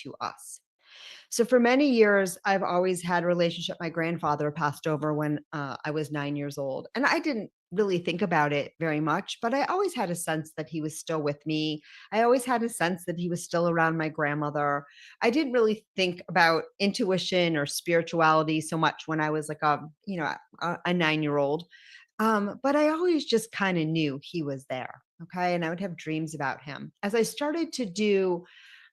to us. So for many years, I've always had a relationship. My grandfather passed over when I was 9 years old, and I didn't really think about it very much, but I always had a sense that he was still with me. I always had a sense that he was still around my grandmother. I didn't really think about intuition or spirituality so much when I was like a 9-year-old. But I always just kind of knew he was there. Okay. And I would have dreams about him. As I started to do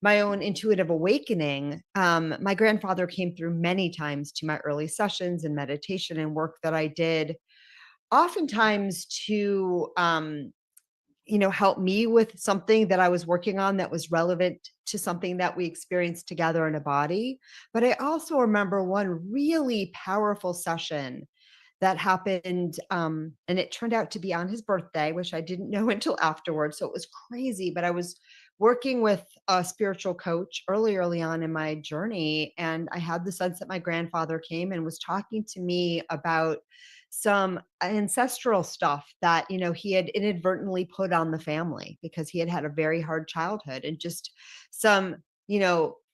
my own intuitive awakening, my grandfather came through many times to my early sessions and meditation and work that I did, oftentimes to, help me with something that I was working on that was relevant to something that we experienced together in a body. But I also remember one really powerful session that happened, and it turned out to be on his birthday, which I didn't know until afterwards. So it was crazy, but I was working with a spiritual coach early on in my journey, and I had the sense that my grandfather came and was talking to me about some ancestral stuff that he had inadvertently put on the family because he had had a very hard childhood, and just some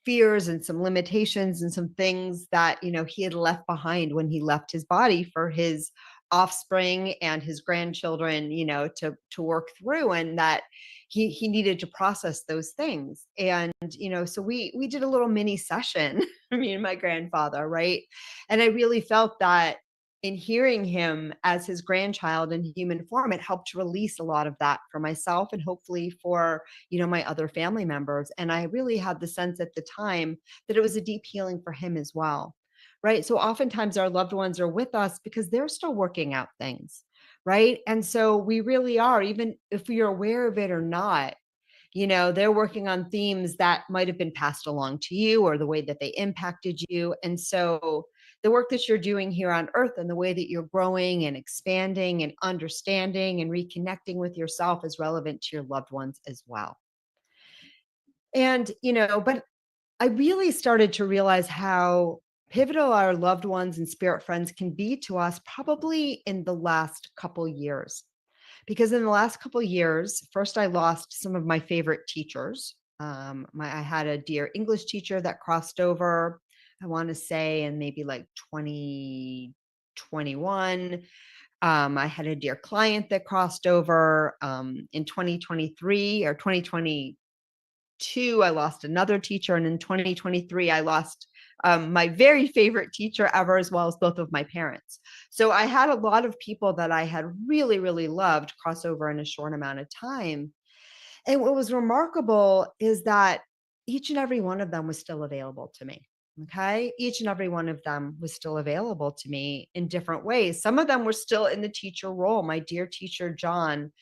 fears and some limitations and some things that he had left behind when he left his body for his offspring and his grandchildren to work through, and that he needed to process those things. And so we did a little mini session, me and my grandfather, right? And I really felt that in hearing him as his grandchild in human form, it helped release a lot of that for myself and hopefully for my other family members. And I really had the sense at the time that it was a deep healing for him as well. Right. So oftentimes our loved ones are with us because they're still working out things. Right. And so we really are, even if you're aware of it or not, they're working on themes that might have been passed along to you or the way that they impacted you. And so the work that you're doing here on earth and the way that you're growing and expanding and understanding and reconnecting with yourself is relevant to your loved ones as well. And, but I really started to realize how pivotal our loved ones and spirit friends can be to us probably in the last couple years. Because in the last couple of years, first I lost some of my favorite teachers. I had a dear English teacher that crossed over, I want to say in maybe like 2021. I had a dear client that crossed over in 2023 or 2022. I lost another teacher. And in 2023, I lost my very favorite teacher ever, as well as both of my parents. So I had a lot of people that I had really, really loved cross over in a short amount of time. And what was remarkable is that each and every one of them was still available to me. Okay. Each and every one of them was still available to me in different ways. Some of them were still in the teacher role. My dear teacher, John,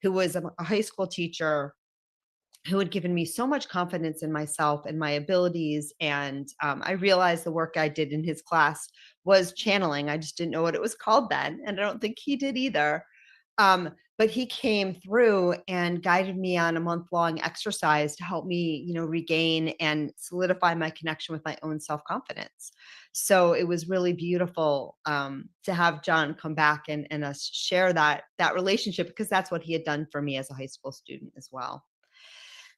who was a high school teacher, who had given me so much confidence in myself and my abilities. And I realized the work I did in his class was channeling. I just didn't know what it was called then. And I don't think he did either. But he came through and guided me on a month-long exercise to help me, regain and solidify my connection with my own self-confidence. So it was really beautiful to have John come back and us share that relationship, because that's what he had done for me as a high school student as well.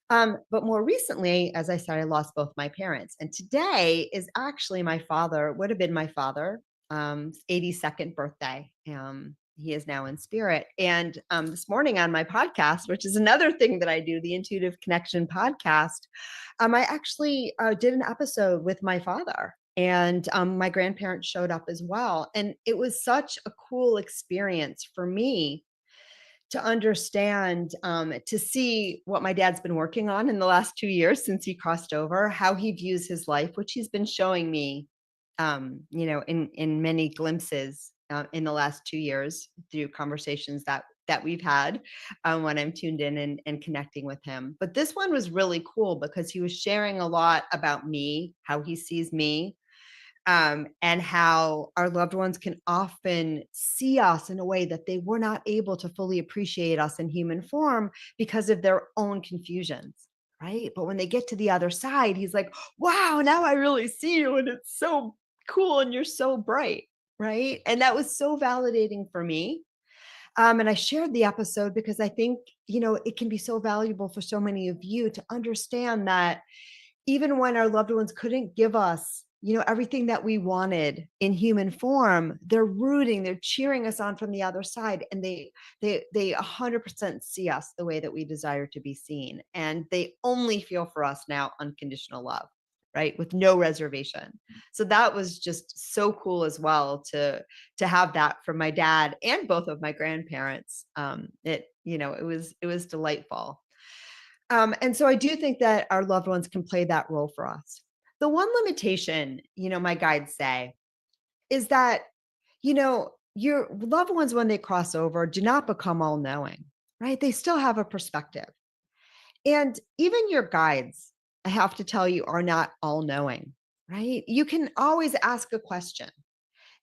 But more recently, as I said, I lost both my parents. And today is actually would have been my father, 82nd birthday. He is now in spirit. And this morning on my podcast, which is another thing that I do, the Intuitive Connection podcast, I actually did an episode with my father. And my grandparents showed up as well. And it was such a cool experience for me to understand, to see what my dad's been working on in the last 2 years since he crossed over, how he views his life, which he's been showing me, in many glimpses in the last 2 years through conversations that we've had when I'm tuned in and connecting with him. But this one was really cool because he was sharing a lot about me, how he sees me, and how our loved ones can often see us in a way that they were not able to fully appreciate us in human form because of their own confusions. Right. But when they get to the other side, he's like, wow, now I really see you. And it's so cool. And you're so bright. Right. And that was so validating for me. And I shared the episode because I think, it can be so valuable for so many of you to understand that even when our loved ones couldn't give us, everything that we wanted in human form, they're rooting, they're cheering us on from the other side. And they 100% see us the way that we desire to be seen. And they only feel for us now unconditional love, right? With no reservation. So that was just so cool as well to have that from my dad and both of my grandparents. It was delightful. And so I do think that our loved ones can play that role for us. The one limitation, my guides say, is that, your loved ones, when they cross over, do not become all knowing, right? They still have a perspective. And even your guides, I have to tell you, are not all knowing, right? You can always ask a question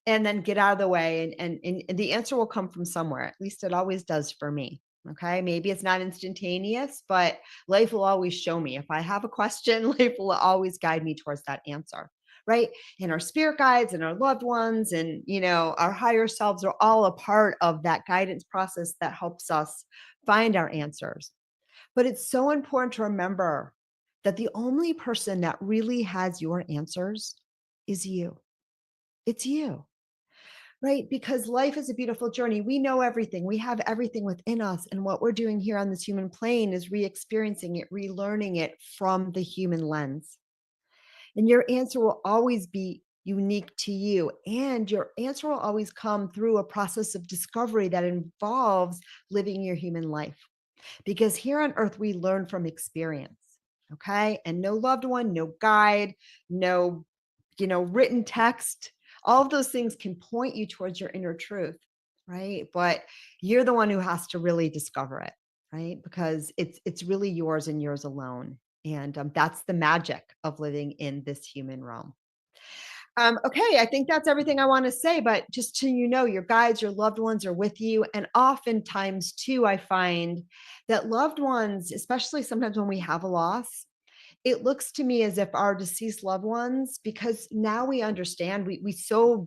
and then get out of the way, and the answer will come from somewhere. At least it always does for me. Okay, maybe it's not instantaneous, but life will always show me. If I have a question, life will always guide me towards that answer, right? And our spirit guides and our loved ones and our higher selves are all a part of that guidance process that helps us find our answers. But it's so important to remember that the only person that really has your answers is you. It's you. Right? Because life is a beautiful journey. We know everything. We have everything within us. And what we're doing here on this human plane is re-experiencing it, relearning it from the human lens. And your answer will always be unique to you. And your answer will always come through a process of discovery that involves living your human life. Because here on earth, we learn from experience. Okay. And no loved one, no guide, no, written text, all of those things can point you towards your inner truth, right? But you're the one who has to really discover it, right? Because it's really yours and yours alone. And that's the magic of living in this human realm. Okay, I think that's everything I want to say. But just so you know, your guides, your loved ones are with you. And oftentimes, too, I find that loved ones, especially sometimes when we have a loss, it looks to me as if our deceased loved ones, because now we understand, we so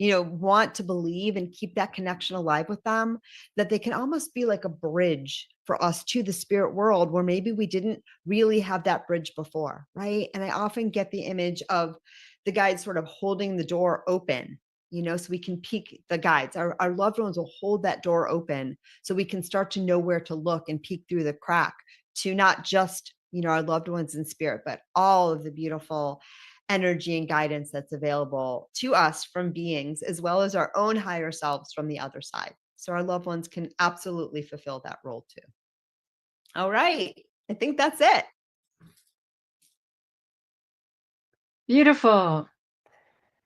want to believe and keep that connection alive with them, that they can almost be like a bridge for us to the spirit world where maybe we didn't really have that bridge before, right? And I often get the image of the guides sort of holding the door open, so we can peek. The guides, our loved ones will hold that door open so we can start to know where to look and peek through the crack to not just our loved ones in spirit, but all of the beautiful energy and guidance that's available to us from beings, as well as our own higher selves from the other side. So our loved ones can absolutely fulfill that role too. All right. I think that's it. Beautiful.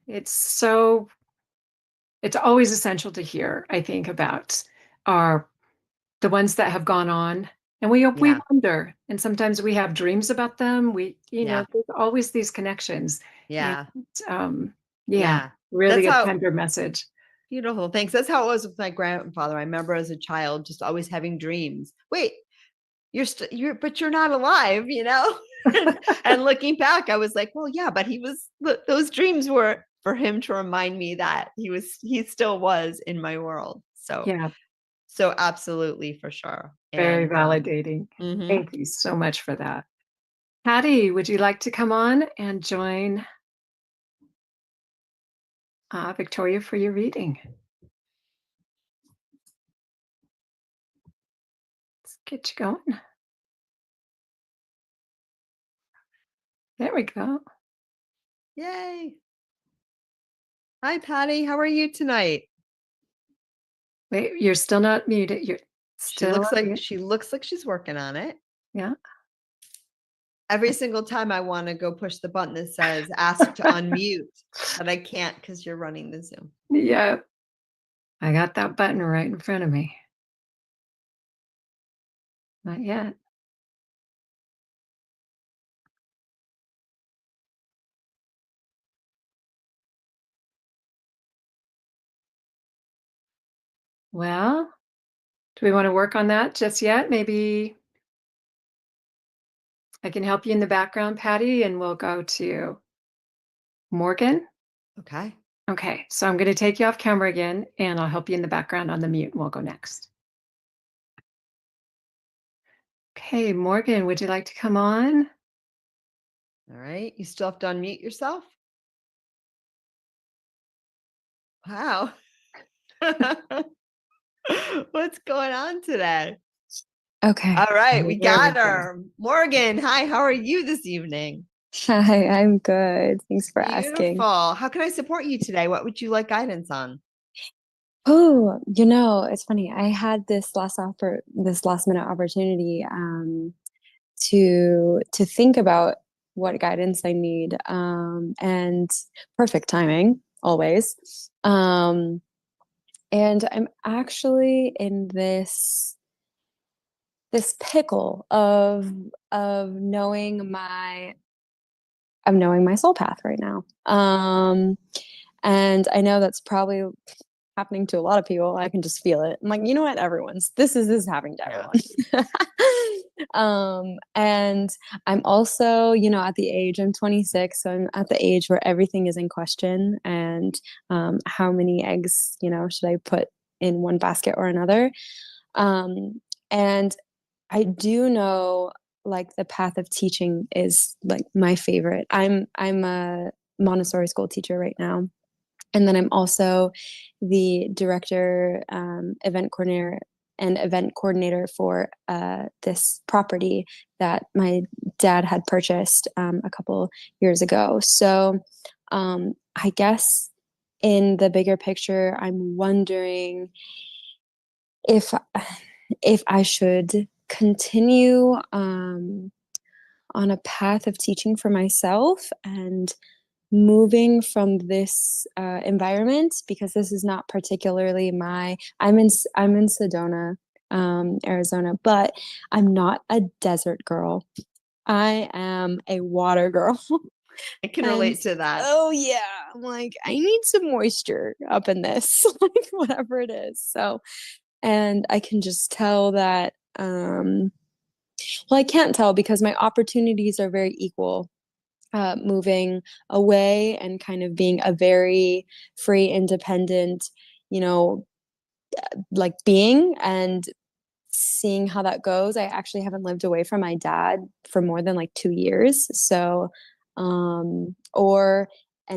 It's always essential to hear, I think, about the ones that have gone on. And we Yeah. wonder, and sometimes we have dreams about them. Yeah. There's always these connections. And Yeah. yeah, Yeah. really That's a how tender message. beautiful. Thanks. That's how it was with my grandfather. I remember as a child just always having dreams. Wait, but you're not alive, and looking back, I was like, well, yeah, but those dreams were for him to remind me that he still was in my world. So, Yeah, so absolutely for sure. very And, validating. mhm. Thank you so much for that. Patty, would you like to come on and join Victoria for your reading? Let's get you going. There we go. Yay. Hi, Patty. How are you tonight? Wait, you're still not muted. You're She still looks on like mute. she looks like she's working on it. Yeah. Every single time I want to go push the button that says ask to unmute, but I can't because you're running the Zoom. Yeah. I got that button right in front of me. Not yet. Well, do we want to work on that just yet? Maybe I can help you in the background, Patty, and we'll go to Morgan. Okay. Okay, so I'm going to take you off camera again, and I'll help you in the background on the mute, and we'll go next. Okay, Morgan, would you like to come on? All right. You still have to unmute yourself. Wow. What's going on today? Okay. All right. We Here we got go. her. Morgan, hi. How are you this evening? Hi, I'm good. Thanks for asking. Beautiful. How can I support you today? What would you like guidance on? Oh, it's funny. I had this last minute opportunity to think about what guidance I need. And perfect timing, always. And I'm actually in this pickle of knowing my soul path right now. And I know that's probably happening to a lot of people. I can just feel it. I'm like, you know what? This is happening to Yeah. everyone. And I'm also, at the age, I'm 26, so I'm at the age where everything is in question. And how many eggs, should I put in one basket or another? And I do know like the path of teaching is like my favorite. I'm a Montessori school teacher right now. And then I'm also the director, event coordinator for this property that my dad had purchased a couple years ago. So I guess in the bigger picture, I'm wondering if if I should continue on a path of teaching for myself and moving from this environment, because this is not particularly I'm in Sedona, Arizona, but I'm not a desert girl. I am a water girl. I can And relate to that. oh yeah, I'm like, I need some moisture up in this, like whatever it is. So, and I can just tell that well, I can't tell because my opportunities are very equal, moving away and kind of being a very free, independent, you know, like being, and seeing how that goes. I actually haven't lived away from my dad for more than like 2 years. So, and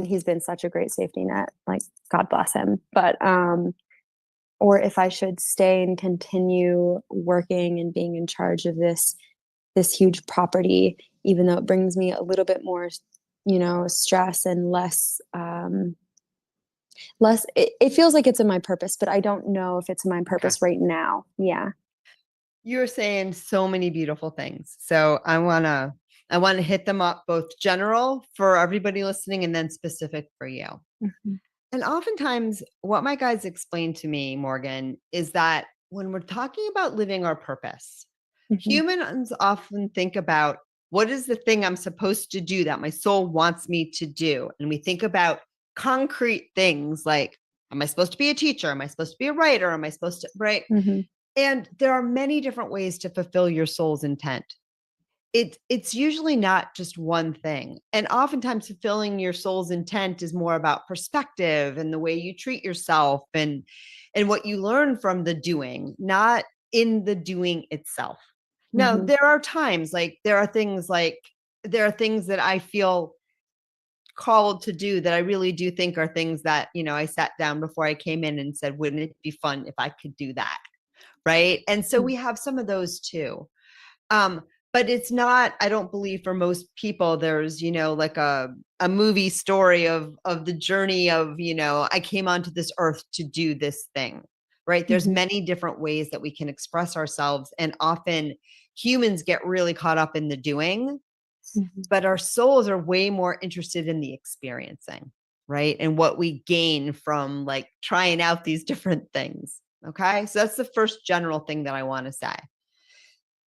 he's been such a great safety net, like God bless him. Or if I should stay and continue working and being in charge of this huge property, even though it brings me a little bit more, stress and less. It feels like it's in my purpose, but I don't know if it's in my Okay. purpose right now. Yeah. You're saying so many beautiful things. So I want to hit them up both general for everybody listening and then specific for you. Mm-hmm. And oftentimes what my guides explain to me, Morgan, is that when we're talking about living our purpose, Mm-hmm. humans often think about what is the thing I'm supposed to do that my soul wants me to do. And we think about concrete things like, am I supposed to be a teacher? Am I supposed to be a writer? Am I supposed to, right? Mm-hmm. And there are many different ways to fulfill your soul's intent. It's usually not just one thing. And oftentimes fulfilling your soul's intent is more about perspective and the way you treat yourself and what you learn from the doing, not in the doing itself. Now, Mm-hmm. there are times there are things that I feel called to do that I really do think are things that, I sat down before I came in and said, wouldn't it be fun if I could do that? Right. And so we have some of those too. Um, but it's not, I don't believe for most people, there's, like a movie story of the journey of, I came onto this earth to do this thing, right? There's Mm-hmm. many different ways that we can express ourselves. And often humans get really caught up in the doing, Mm-hmm. but our souls are way more interested in the experiencing, right? And what we gain from like trying out these different things. Okay. So that's the first general thing that I want to say.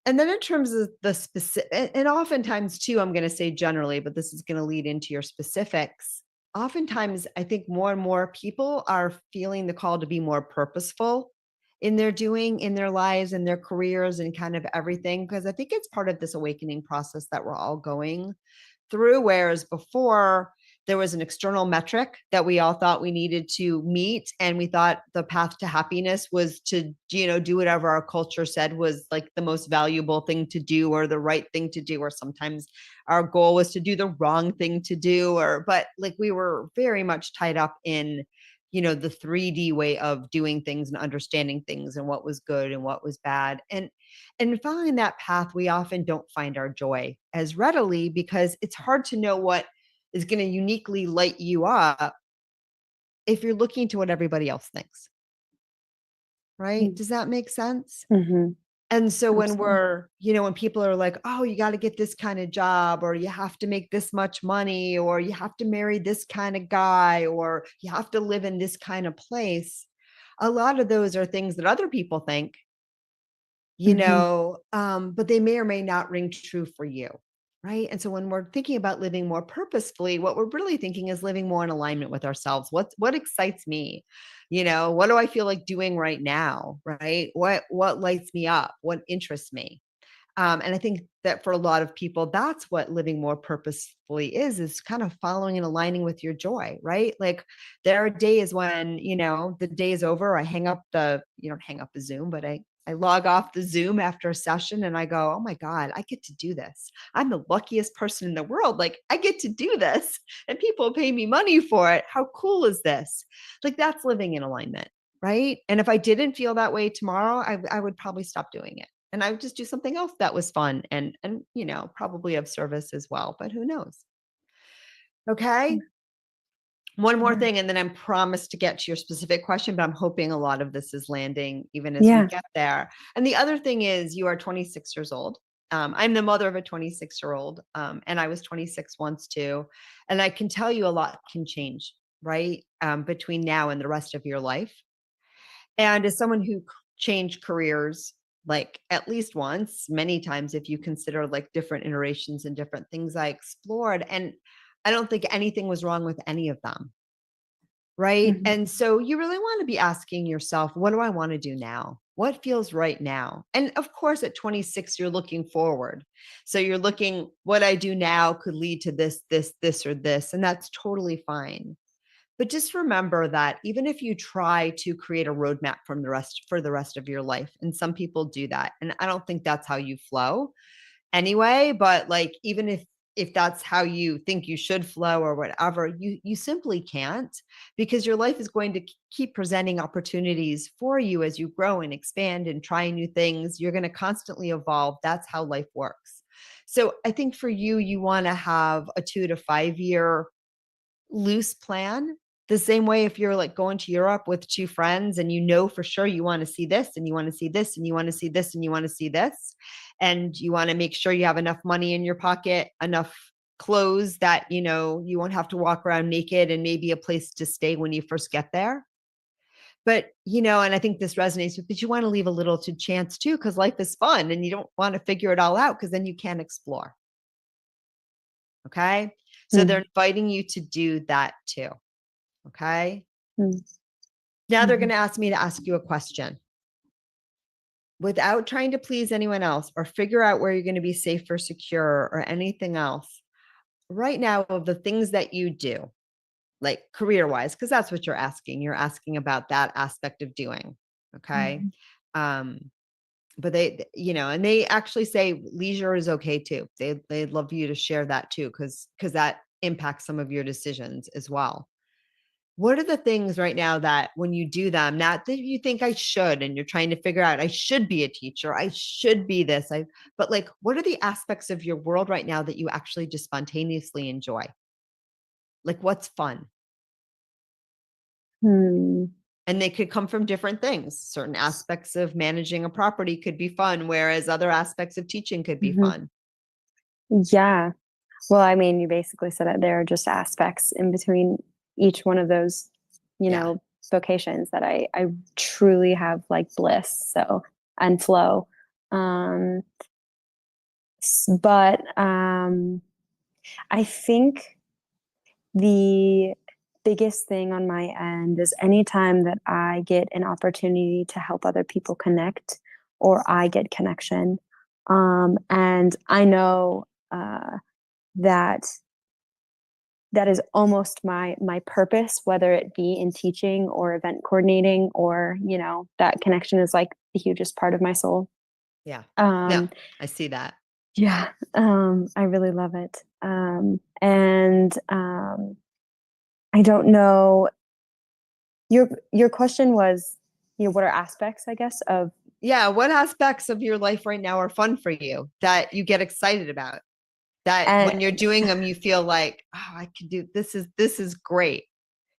And then in terms of the specific, and oftentimes too, I'm going to say generally, but this is going to lead into your specifics. Oftentimes, I think more and more people are feeling the call to be more purposeful in their doing, in their lives, in their careers, and kind of everything, because I think it's part of this awakening process that we're all going through. Whereas before, there was an external metric that we all thought we needed to meet. And we thought the path to happiness was to, do whatever our culture said was like the most valuable thing to do or the right thing to do. Or sometimes our goal was to do the wrong thing to do, but like we were very much tied up in, the 3D way of doing things and understanding things and what was good and what was bad. And following that path, we often don't find our joy as readily because it's hard to know what is going to uniquely light you up if you're looking to what everybody else thinks. Right? Does that make sense? Mm-hmm. And so when Absolutely. we're, when people are like, oh, you got to get this kind of job, or you have to make this much money, or you have to marry this kind of guy, or you have to live in this kind of place, a lot of those are things that other people think, but they may or may not ring true for you. Right. And so when we're thinking about living more purposefully, what we're really thinking is living more in alignment with ourselves. What excites me? What do I feel like doing right now? Right. What lights me up? What interests me? And I think that for a lot of people, that's what living more purposefully is kind of following and aligning with your joy, right? Like there are days when, the day is over, I hang up you don't hang up the Zoom, but I log off the Zoom after a session and I go, oh my God, I get to do this. I'm the luckiest person in the world. Like I get to do this and people pay me money for it. How cool is this? Like that's living in alignment, right? And if I didn't feel that way tomorrow, I would probably stop doing it. And I would just do something else that was fun and probably of service as well, but who knows? Okay. One more thing, and then I'm promised to get to your specific question, but I'm hoping a lot of this is landing even as we get there. And the other thing is you are 26 years old. I'm the mother of a 26-year-old, and I was 26 once too. And I can tell you a lot can change, right? Between now and the rest of your life. And as someone who changed careers, like at least once, many times, if you consider like different iterations and different things I explored, and I don't think anything was wrong with any of them. Right. Mm-hmm. And so you really want to be asking yourself, what do I want to do now? What feels right now? And of course, at 26, you're looking forward. So you're looking, what I do now could lead to this, or this. And that's totally fine. But just remember that even if you try to create a roadmap for the rest of your life, and some people do that, and I don't think that's how you flow anyway, but like even if that's how you think you should flow or whatever, you simply can't, because your life is going to keep presenting opportunities for you as you grow and expand and try new things. You're going to constantly evolve. That's how life works. So I think for you, you want to have a 2 to 5 year loose plan. The same way if you're like going to Europe with 2 friends and for sure you want to see this and you want to see this and you want to see this and you want to see this, and you want to make sure you have enough money in your pocket, enough clothes that, you won't have to walk around naked, and maybe a place to stay when you first get there. But, and I think this resonates with, but you want to leave a little to chance too, because life is fun and you don't want to figure it all out because then you can't explore. Okay. So they're inviting you to do that too. Okay. Now they're going to ask me to ask you a question without trying to please anyone else or figure out where you're going to be safe or secure or anything else. Right now, of the things that you do, like career wise, because that's what you're asking. You're asking about that aspect of doing. Okay. But they, and they actually say leisure is okay too. They'd love you to share that too, because that impacts some of your decisions as well. What are the things right now that when you do them, not that you think I should, and you're trying to figure out, I should be a teacher, I should be this, but like, what are the aspects of your world right now that you actually just spontaneously enjoy? Like what's fun? And they could come from different things. Certain aspects of managing a property could be fun, whereas other aspects of teaching could be fun. Yeah. Well, I mean, you basically said it. There are just aspects in between each one of those, vocations that I truly have like bliss. So, and flow. But I think the biggest thing on my end is anytime that I get an opportunity to help other people connect, or I get connection. And I know that that is almost my purpose, whether it be in teaching or event coordinating, or, you know, that connection is like the hugest part of my soul. Yeah. No, Um, I see that. yeah, I really love it. And I don't know. Your question was, you know, what are aspects, I guess, of Yeah. What aspects of your life right now are fun for you that you get excited about? That and when you're doing them, you feel like, oh, I can do this is great.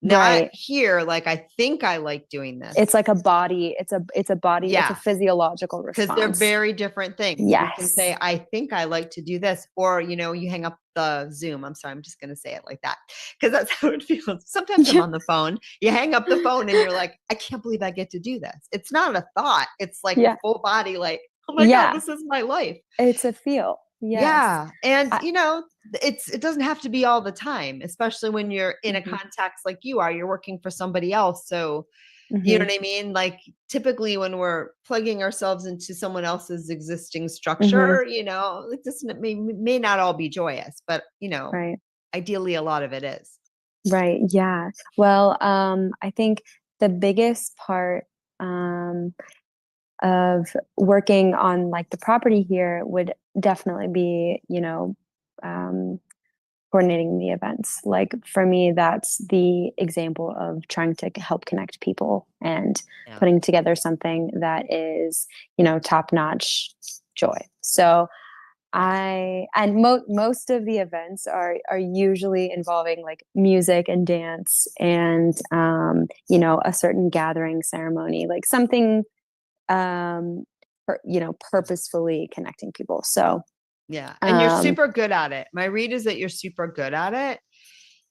Not right. here, like I think I like doing this. It's like a body. It's a body. It's a Yeah. physiological Because they're response. very different things. You can Yes. say, I think I like to do this, or, you know, you hang up the Zoom. I'm sorry, I'm just going to say it like that because that's how it feels. Sometimes I'm Yeah. on the phone, you hang up the phone and you're like, I can't believe I get to do this. It's not a thought. It's like a Yeah. full body, like, oh my God, Yeah. this is my life. It's a feel. Yes. Yeah. And, I, you know, it doesn't have to be all the time, especially when you're in a mhm, context like you are, you're working for somebody else. So, you know mhm, what I mean? Like typically when we're plugging ourselves into someone else's existing mhm, structure, you know, it doesn't, it may not all be joyous, but you know, right. ideally a lot of it is. Right. Yeah. Well, I think the biggest part of working on like the property here would definitely be, you know, um, coordinating the events. Like for me, that's the example of trying to help connect people and Yeah. putting together something that is, you know, top notch joy. So most of the events are usually involving like music and dance and you know, a certain gathering ceremony, like something you know, purposefully connecting people. So Yeah. And you're um super good at it. My read is that you're super good at it.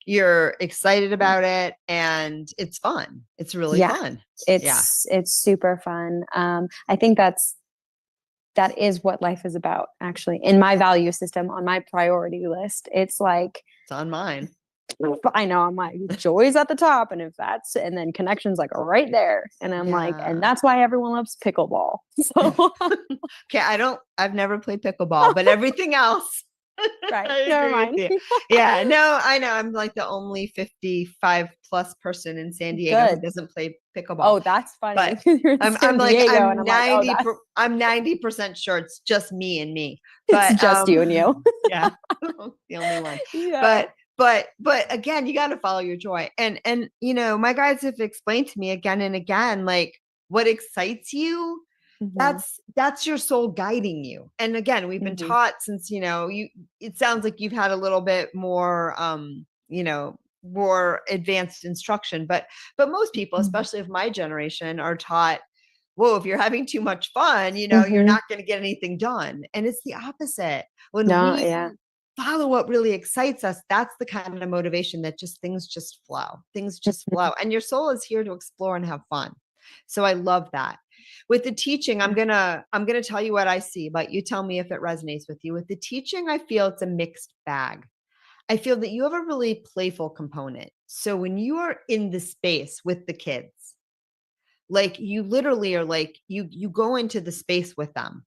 You're excited about it and it's fun. It's really yeah, fun. Yeah. it's super fun. I think that is what life is about, actually. In my value system, on my priority list, it's like, It's on mine. I know, I'm like, joy's at the top, and if that's, and then connection's like right there, and I'm like, and Yeah. that's why everyone loves pickleball. So Okay, I've never played pickleball, but everything else, right, I never agree with mind. you. Yeah, no, I know. I'm like the only 55 plus person in San Diego who Good. doesn't play pickleball. Oh, that's funny. But You're in I'm San like Diego, and I'm like, oh, that's I'm 90% sure it's just me and me. it's But just you and you. yeah, the only one. Yeah. But again, you got to follow your joy. And you know, my guides have explained to me again and again, like what excites you, Hmm. that's your soul guiding you. And again, we've been Hmm. taught since, you know, it sounds like you've had a little bit more you know, more advanced instruction, but most people, Hmm. especially of my generation, are taught, whoa, if you're having too much fun, you know, you're Hmm. not going to get anything done. And it's the opposite. When No, we yeah. follow what really excites us, that's the kind of motivation that just things just flow. Things just Mhm. flow. And your soul is here to explore and have fun. So I love that. With the teaching, I'm gonna tell you what I see, but you tell me if it resonates with you. With the teaching, I feel it's a mixed bag. I feel that you have a really playful component. So when you are in the space with the kids, like you literally are like you go into the space with them.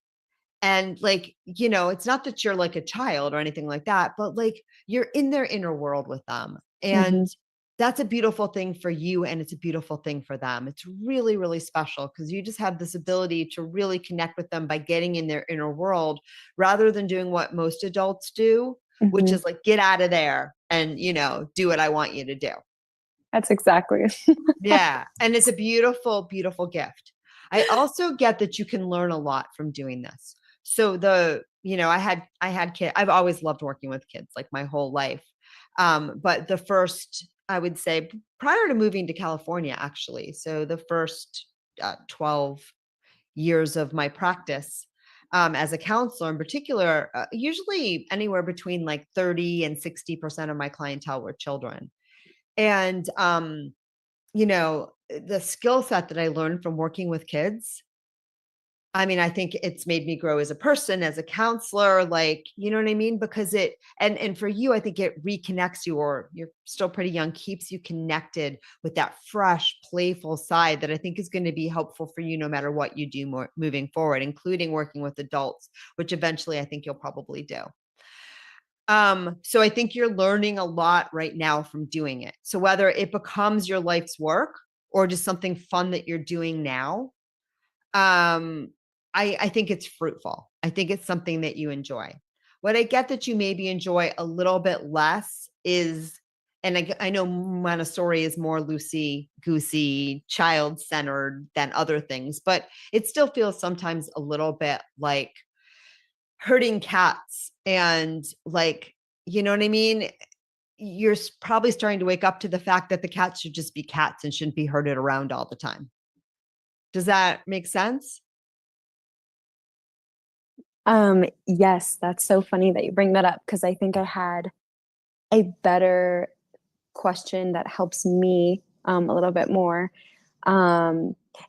And like, you know, it's not that you're like a child or anything like that, but like you're in their inner world with them. And Mhm. that's a beautiful thing for you. And it's a beautiful thing for them. It's really, really special because you just have this ability to really connect with them by getting in their inner world rather than doing what most adults do, which Mhm. is like, get out of there and, you know, do what I want you to do. That's exactly. Yeah. And it's a beautiful, beautiful gift. I also get that you can learn a lot from doing this. So you know, I had kids. I've always loved working with kids like my whole life. But the first, I would say prior to moving to California, actually. So the first 12 years of my practice as a counselor in particular, usually anywhere between like 30 and 60% of my clientele were children. And you know, the skill set that I learned from working with kids, I mean, I think it's made me grow as a person, as a counselor, like, you know what I mean? Because and for you, I think it reconnects you, or you're still pretty young, keeps you connected with that fresh, playful side that I think is going to be helpful for you no matter what you do moving forward, including working with adults, which eventually I think you'll probably do. So I think you're learning a lot right now from doing it. So whether it becomes your life's work or just something fun that you're doing now, I think it's fruitful. I think it's something that you enjoy. What I get that you maybe enjoy a little bit less is, and I know Montessori is more loosey goosey, child centered than other things, but it still feels sometimes a little bit like herding cats and like, you know what I mean? You're probably starting to wake up to the fact that the cats should just be cats and shouldn't be herded around all the time. Does that make sense? Yes, that's so funny that you bring that up because I think I had a better question that helps me a little bit more.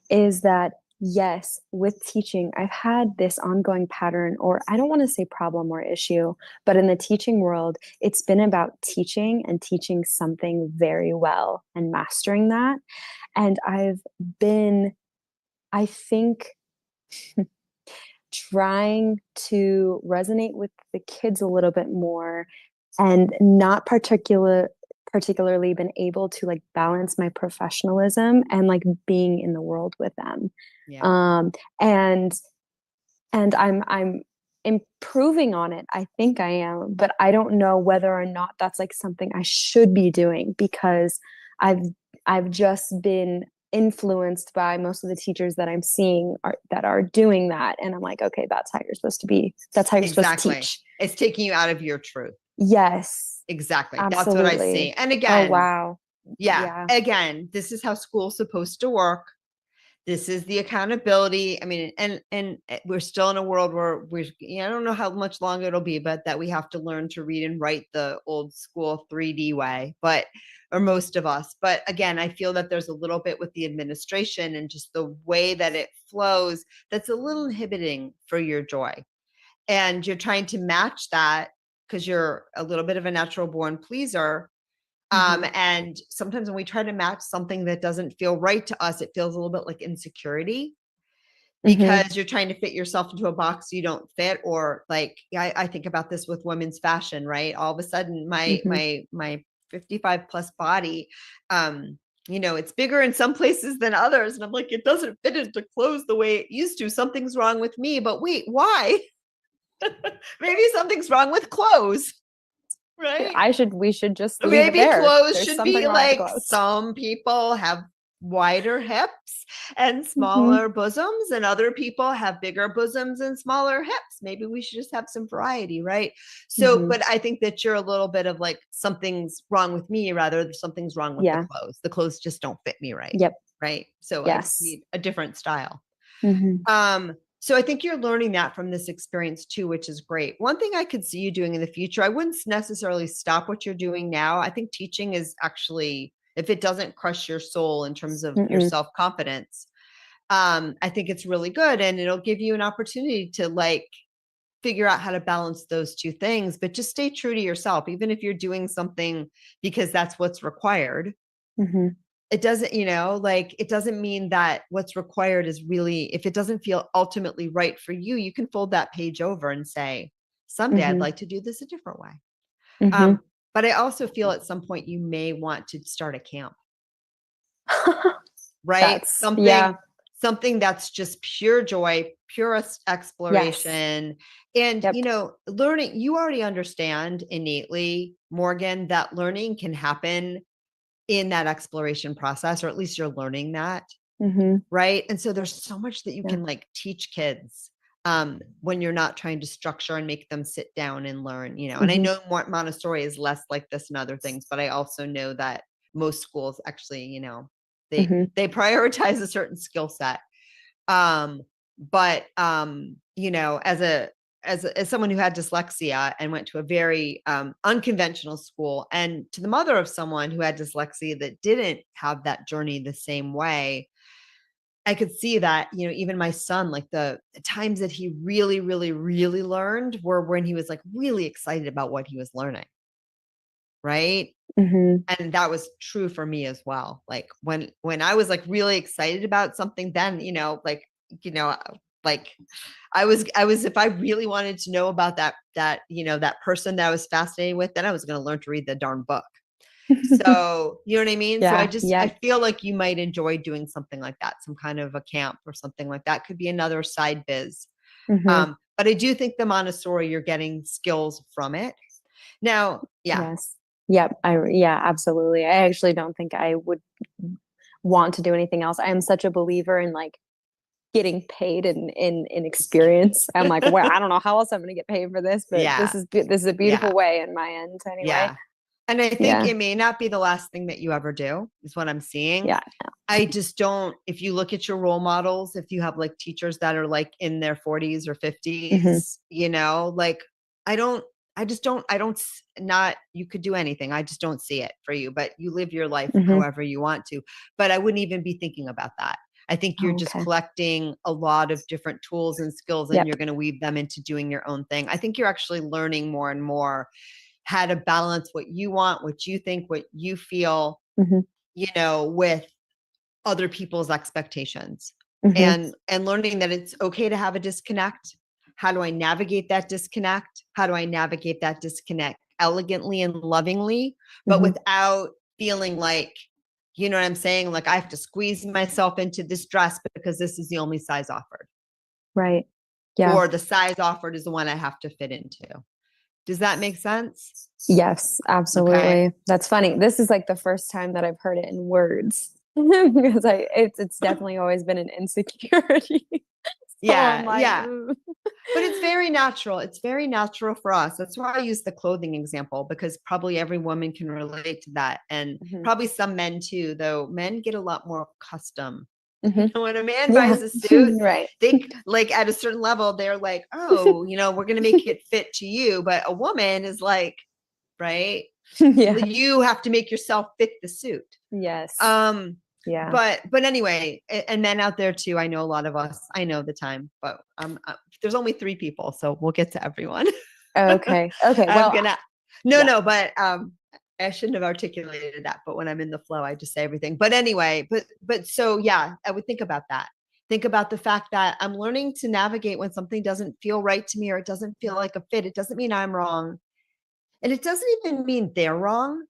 Is that yes, with teaching, I've had this ongoing pattern, or I don't want to say problem or issue, but in the teaching world, it's been about teaching and teaching something very well and mastering that. And I've been, I think, trying to resonate with the kids a little bit more and not particularly been able to like balance my professionalism and like being in the world with them. Yeah. And I'm improving on it. I think I am, but I don't know whether or not that's like something I should be doing because I've I've just been influenced by most of the teachers that I'm seeing that are doing that. And I'm like, okay, that's how you're supposed to be. That's how you're supposed to Exactly. teach. It's taking you out of your truth. Yes, Exactly. That's what I see. absolutely. And Oh, again, wow. yeah, Yeah. again, this is how school's supposed to work. This is the accountability. I mean, and we're still in a world where I don't know how much longer it'll be, but that we have to learn to read and write the old school 3D way, or most of us. But again, I feel that there's a little bit with the administration and just the way that it flows that's a little inhibiting for your joy. And you're trying to match that because you're a little bit of a natural born pleaser. And sometimes when we try to match something that doesn't feel right to us, it feels a little bit like insecurity because you're trying to fit yourself into a box you don't fit. Or like, I think about this with women's fashion, right? All of a sudden my 55 plus body, it's bigger in some places than others. And I'm like, it doesn't fit into clothes the way it used to. Something's wrong with me, but wait, why? Maybe something's wrong with clothes, right? We should just leave it Maybe there. clothes There's should something be wrong with the like clothes. some people have wider hips and smaller bosoms, and other people have bigger bosoms and smaller hips. Maybe we should just have some variety, right? So, but I think that you're a little bit of like, something's wrong with me, rather than something's wrong with the clothes. The clothes just don't fit me right. Yep. Right. So I just Yes. need a different style. Mm-hmm. So I think you're learning that from this experience too, which is great. One thing I could see you doing in the future, I wouldn't necessarily stop what you're doing now. I think teaching is actually, if it doesn't crush your soul in terms of your self-confidence, I think it's really good. And it'll give you an opportunity to like figure out how to balance those two things, but just stay true to yourself. Even if you're doing something because that's what's required, it doesn't, it doesn't mean that what's required is really, if it doesn't feel ultimately right for you, you can fold that page over and say, someday I'd like to do this a different way. But I also feel at some point you may want to start a camp, right? Something that's just pure joy, purest exploration. And, learning, you already understand innately, Morgan, that learning can happen in that exploration process, or at least you're learning that. Right. And so there's so much that you can like teach kids when you're not trying to structure and make them sit down and learn, and I know Montessori is less like this and other things, but I also know that most schools actually, they prioritize a certain skill set. But as someone who had dyslexia and went to a very unconventional school, and to the mother of someone who had dyslexia that didn't have that journey the same way, I could see that, even my son, like the times that he really, really, really learned were when he was like really excited about what he was learning. Right. And that was true for me as well. Like when I was like really excited about something, then, Like I was, if I really wanted to know about that, that person that I was fascinated with, then I was going to learn to read the darn book. So, you know what I mean? So I feel like you might enjoy doing something like that, some kind of a camp or something like that. Could be another side biz. Mm-hmm. But I do think the Montessori, you're getting skills from it. Now, yeah. Yes. Yep. Yeah, absolutely. I actually don't think I would want to do anything else. I am such a believer in like getting paid in experience. I'm like, well, I don't know how else I'm going to get paid for this, but Yeah. this is a beautiful way in my end anyway. Yeah. And I think it may not be the last thing that you ever do, is what I'm seeing. Yeah. I just don't, if you look at your role models, if you have like teachers that are like in their 40s or 50s, like you could do anything. I just don't see it for you, but you live your life however you want to. But I wouldn't even be thinking about that. I think you're just collecting a lot of different tools and skills, and you're going to weave them into doing your own thing. I think you're actually learning more and more how to balance what you want, what you think, what you feel, with other people's expectations, and learning that it's okay to have a disconnect. How do I navigate that disconnect? How do I navigate that disconnect elegantly and lovingly, but without feeling like, you know what I'm saying? Like I have to squeeze myself into this dress because this is the only size offered. Right. Yeah. Or the size offered is the one I have to fit into. Does that make sense? Yes, absolutely. Okay. That's funny. This is like the first time that I've heard it in words because it's definitely always been an insecurity. Yeah. But it's very natural. It's very natural for us. That's why I use the clothing example, because probably every woman can relate to that. And probably some men too, though men get a lot more custom. You know, when a man buys a suit, right? They like at a certain level, they're like, oh, we're going to make it fit to you. But a woman is like, right? You have to make yourself fit the suit. Yes. Yeah. But anyway, and men out there too. I know a lot of us. I know the time, but there's only 3 people, so we'll get to everyone. Okay. Well, but I shouldn't have articulated that. But when I'm in the flow, I just say everything. But anyway, but so yeah, I would think about that. Think about the fact that I'm learning to navigate when something doesn't feel right to me, or it doesn't feel like a fit. It doesn't mean I'm wrong, and it doesn't even mean they're wrong.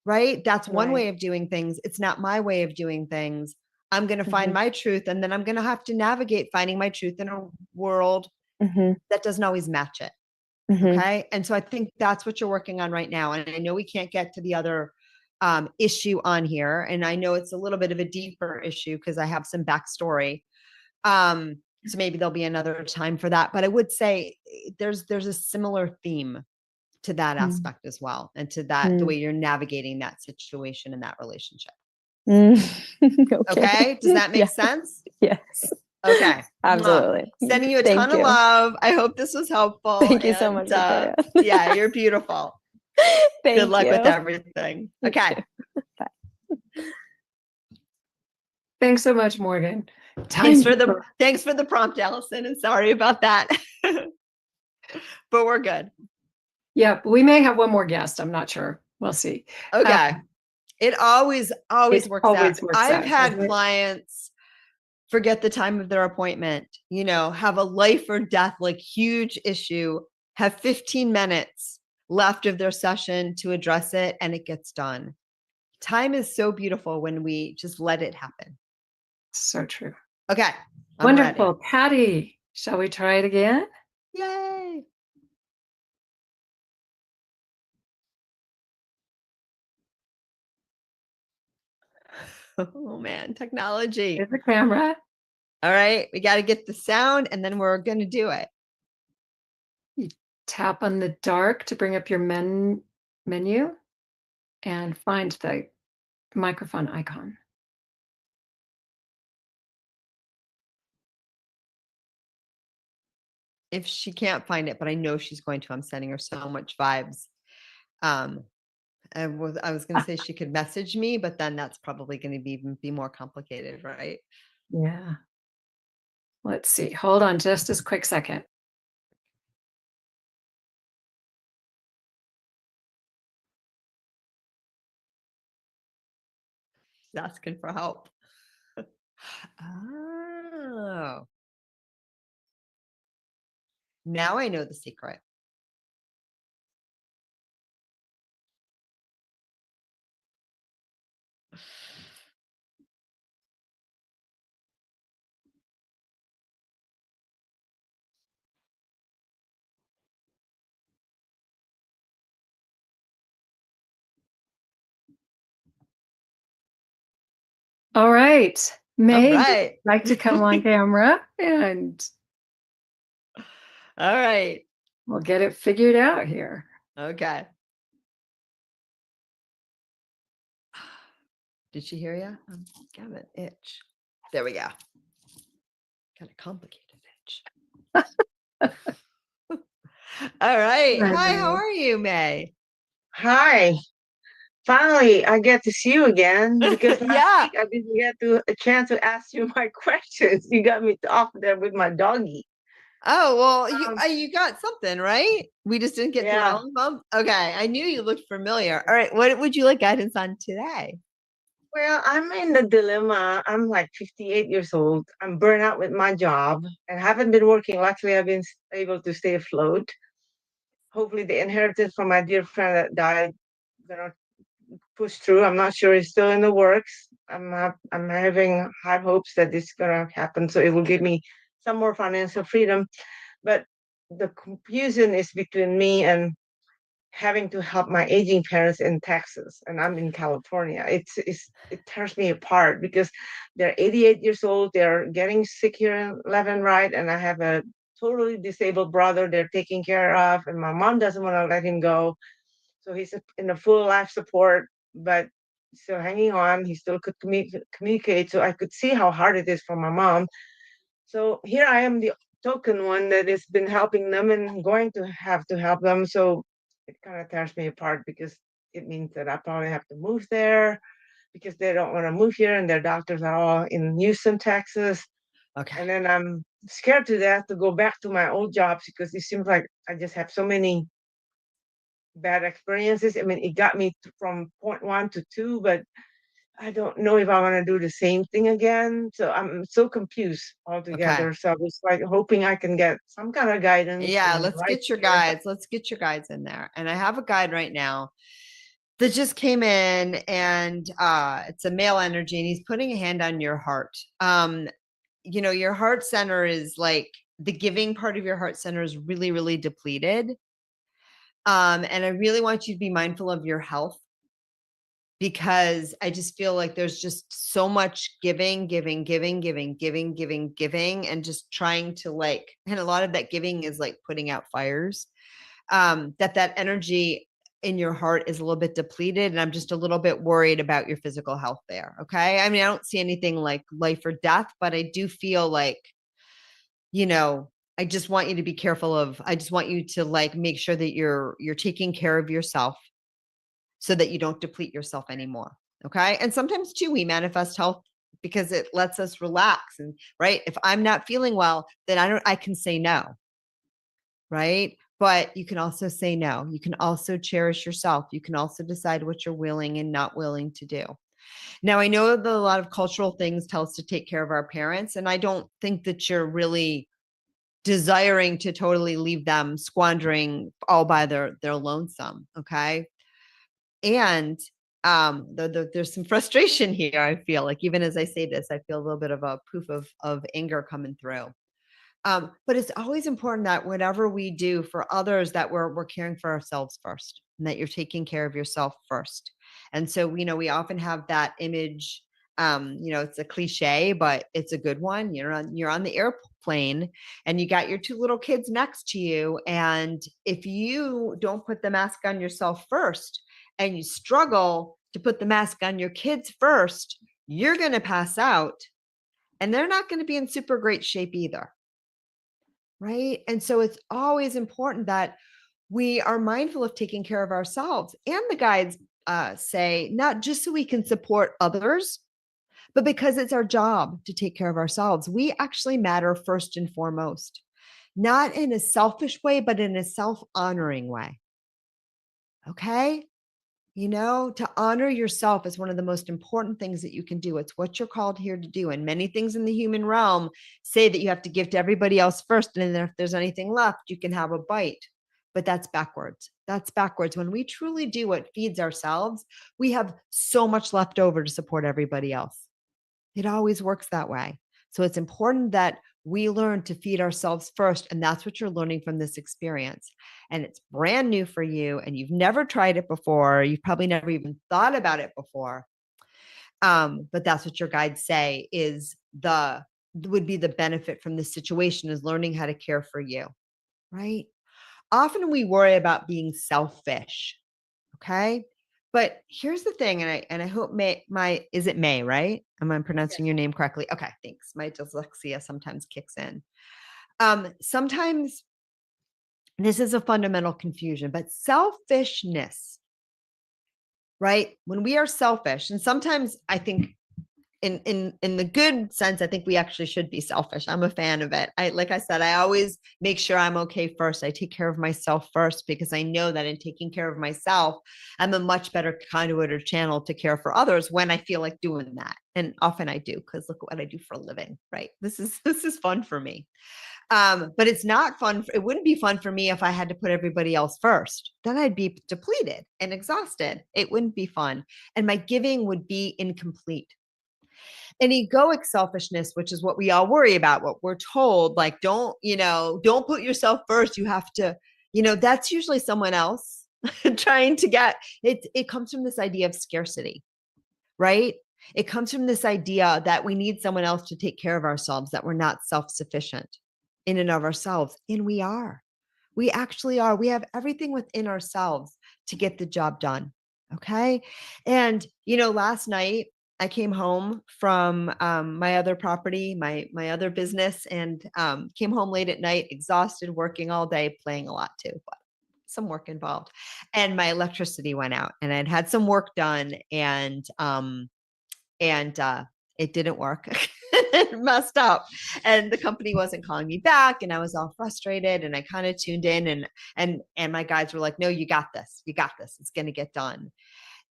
Right? That's one way of doing things. It's not my way of doing things. I'm going to find my truth, and then I'm going to have to navigate finding my truth in a world that doesn't always match it. Okay. And so I think that's what you're working on right now. And I know we can't get to the other issue on here. And I know it's a little bit of a deeper issue because I have some backstory. So maybe there'll be another time for that. But I would say there's a similar theme to that aspect as well, and to that, the way you're navigating that situation in that relationship. Okay. Does that make sense? Yes. Okay. Absolutely. Sending you a ton of love. I hope this was helpful. Thank you so much, Victoria. Yeah, you're beautiful. Good luck with everything. Okay. Bye. Thanks so much, Morgan. Thanks for the prompt, Allison, and sorry about that. But we're good. Yeah, we may have one more guest. I'm not sure. We'll see. Okay. It always works out. I've had clients forget the time of their appointment, have a life or death, like huge issue, have 15 minutes left of their session to address it, and it gets done. Time is so beautiful when we just let it happen. So true. Okay. Wonderful. Ready. Patty, shall we try it again? Yay. Oh man, technology. Here's the camera. All right, we got to get the sound, and then we're going to do it. You tap on the dark to bring up your menu and find the microphone icon. If she can't find it, but I know she's going to, I'm sending her so much vibes. I was going to say she could message me, but then that's probably going to be more complicated, right? Yeah. Let's see. Hold on just a quick second. She's asking for help. Oh. Now I know the secret. All right. All May, would you right. like to come on camera and All right. we'll get it figured out here. Okay. Did she hear you? Got an itch. There we go. Got a complicated itch. All right. Hi, how Right. are you, May? Hi. Finally, I get to see you again because last Yeah. week I didn't get a chance to ask you my questions. You got me off there with my doggy. Oh, well, Um, you got something, right? We just didn't get through yeah. all of them. Okay. I knew you looked familiar. All right. What would you like guidance on today? Well, I'm in the dilemma. I'm like 58 years old. I'm burnt out with my job and haven't been working. Luckily, I've been able to stay afloat. Hopefully, the inheritance from my dear friend that died gonna push through. I'm not sure it's still in the works. I'm having high hopes that this is gonna happen, so it will give me some more financial freedom. But the confusion is between me and having to help my aging parents in Texas, and I'm in California. It tears me apart because they're 88 years old. They're getting sick here in left and right, and I have a totally disabled brother they're taking care of, and my mom doesn't want to let him go. So he's in a full life support, but still hanging on. He still could communicate, so I could see how hard it is for my mom. So here I am, the token one that has been helping them and going to have to help them. So it kind of tears me apart because it means that I probably have to move there because they don't want to move here and their doctors are all in Houston, Texas. Okay. And then I'm scared to death to go back to my old jobs because it seems like I just have so many bad experiences. I mean, it got me from point one to two, but I don't know if I want to do the same thing again. So I'm so confused Okay. altogether. So I was like hoping I can get some kind of guidance Yeah, and let's advice get your here. guides. Let's get your guides in there. And I have a guide right now that just came in, and it's a male energy, and he's putting a hand on your heart. Your heart center is like the giving part of your heart center is really, really depleted. And I really want you to be mindful of your health, because I just feel like there's just so much giving, and just trying to and a lot of that giving is like putting out fires. That energy in your heart is a little bit depleted, and I'm just a little bit worried about your physical health there. Okay. I mean, I don't see anything like life or death, but I do feel like, I just want you to be careful I just want you to make sure that you're taking care of yourself so that you don't deplete yourself anymore. Okay. And sometimes too, we manifest health because it lets us relax. And right. If I'm not feeling well, then I can say no. Right. But you can also say no. You can also cherish yourself. You can also decide what you're willing and not willing to do. Now, I know that a lot of cultural things tell us to take care of our parents, and I don't think that you're really desiring to totally leave them squandering all by their lonesome. Okay. And there's some frustration here. I feel like even as I say this, I feel a little bit of a poof of anger coming through. But it's always important that whatever we do for others, that we're caring for ourselves first, and that you're taking care of yourself first. And so, we often have that image. It's a cliche, but it's a good one. You're on the airplane, and you got your two little kids next to you. And if you don't put the mask on yourself first, and you struggle to put the mask on your kids first, you're going to pass out, and they're not going to be in super great shape either. Right. And so it's always important that we are mindful of taking care of ourselves. And the guides say, not just so we can support others, but because it's our job to take care of ourselves. We actually matter first and foremost, not in a selfish way, but in a self-honoring way. Okay. To honor yourself is one of the most important things that you can do. It's what you're called here to do. And many things in the human realm say that you have to give to everybody else first. And then if there's anything left, you can have a bite. But that's backwards. That's backwards. When we truly do what feeds ourselves, we have so much left over to support everybody else. It always works that way. So it's important that we learn to feed ourselves first. And that's what you're learning from this experience. And it's brand new for you. And you've never tried it before. You've probably never even thought about it before. But that's what your guides say would be the benefit from this situation, is learning how to care for you, right? Often we worry about being selfish. Okay. But here's the thing, and I hope is it May, right? Am I pronouncing your name correctly? Okay, thanks. My dyslexia sometimes kicks in. Sometimes this is a fundamental confusion, but selfishness, right? When we are selfish, and sometimes I think in the good sense, I think we actually should be selfish. I'm a fan of it. Like I said, I always make sure I'm okay first. I take care of myself first, because I know that in taking care of myself, I'm a much better conduit or channel to care for others when I feel like doing that. And often I do, because look at what I do for a living, right? This is fun for me. But it's not fun. It wouldn't be fun for me if I had to put everybody else first. Then I'd be depleted and exhausted. It wouldn't be fun. And my giving would be incomplete. And egoic selfishness, which is what we all worry about, what we're told, like, don't put yourself first. You have to, that's usually someone else trying to get it. It comes from this idea of scarcity, right? It comes from this idea that we need someone else to take care of ourselves, that we're not self-sufficient in and of ourselves. And we are. We actually are. We have everything within ourselves to get the job done. Okay. And, last night I came home from my other property, my other business, and came home late at night, exhausted, working all day, playing a lot too, but some work involved. And my electricity went out, and I'd had some work done, and it didn't work. It messed up, and the company wasn't calling me back, and I was all frustrated, and I kind of tuned in, and my guides were like, no, you got this, it's going to get done.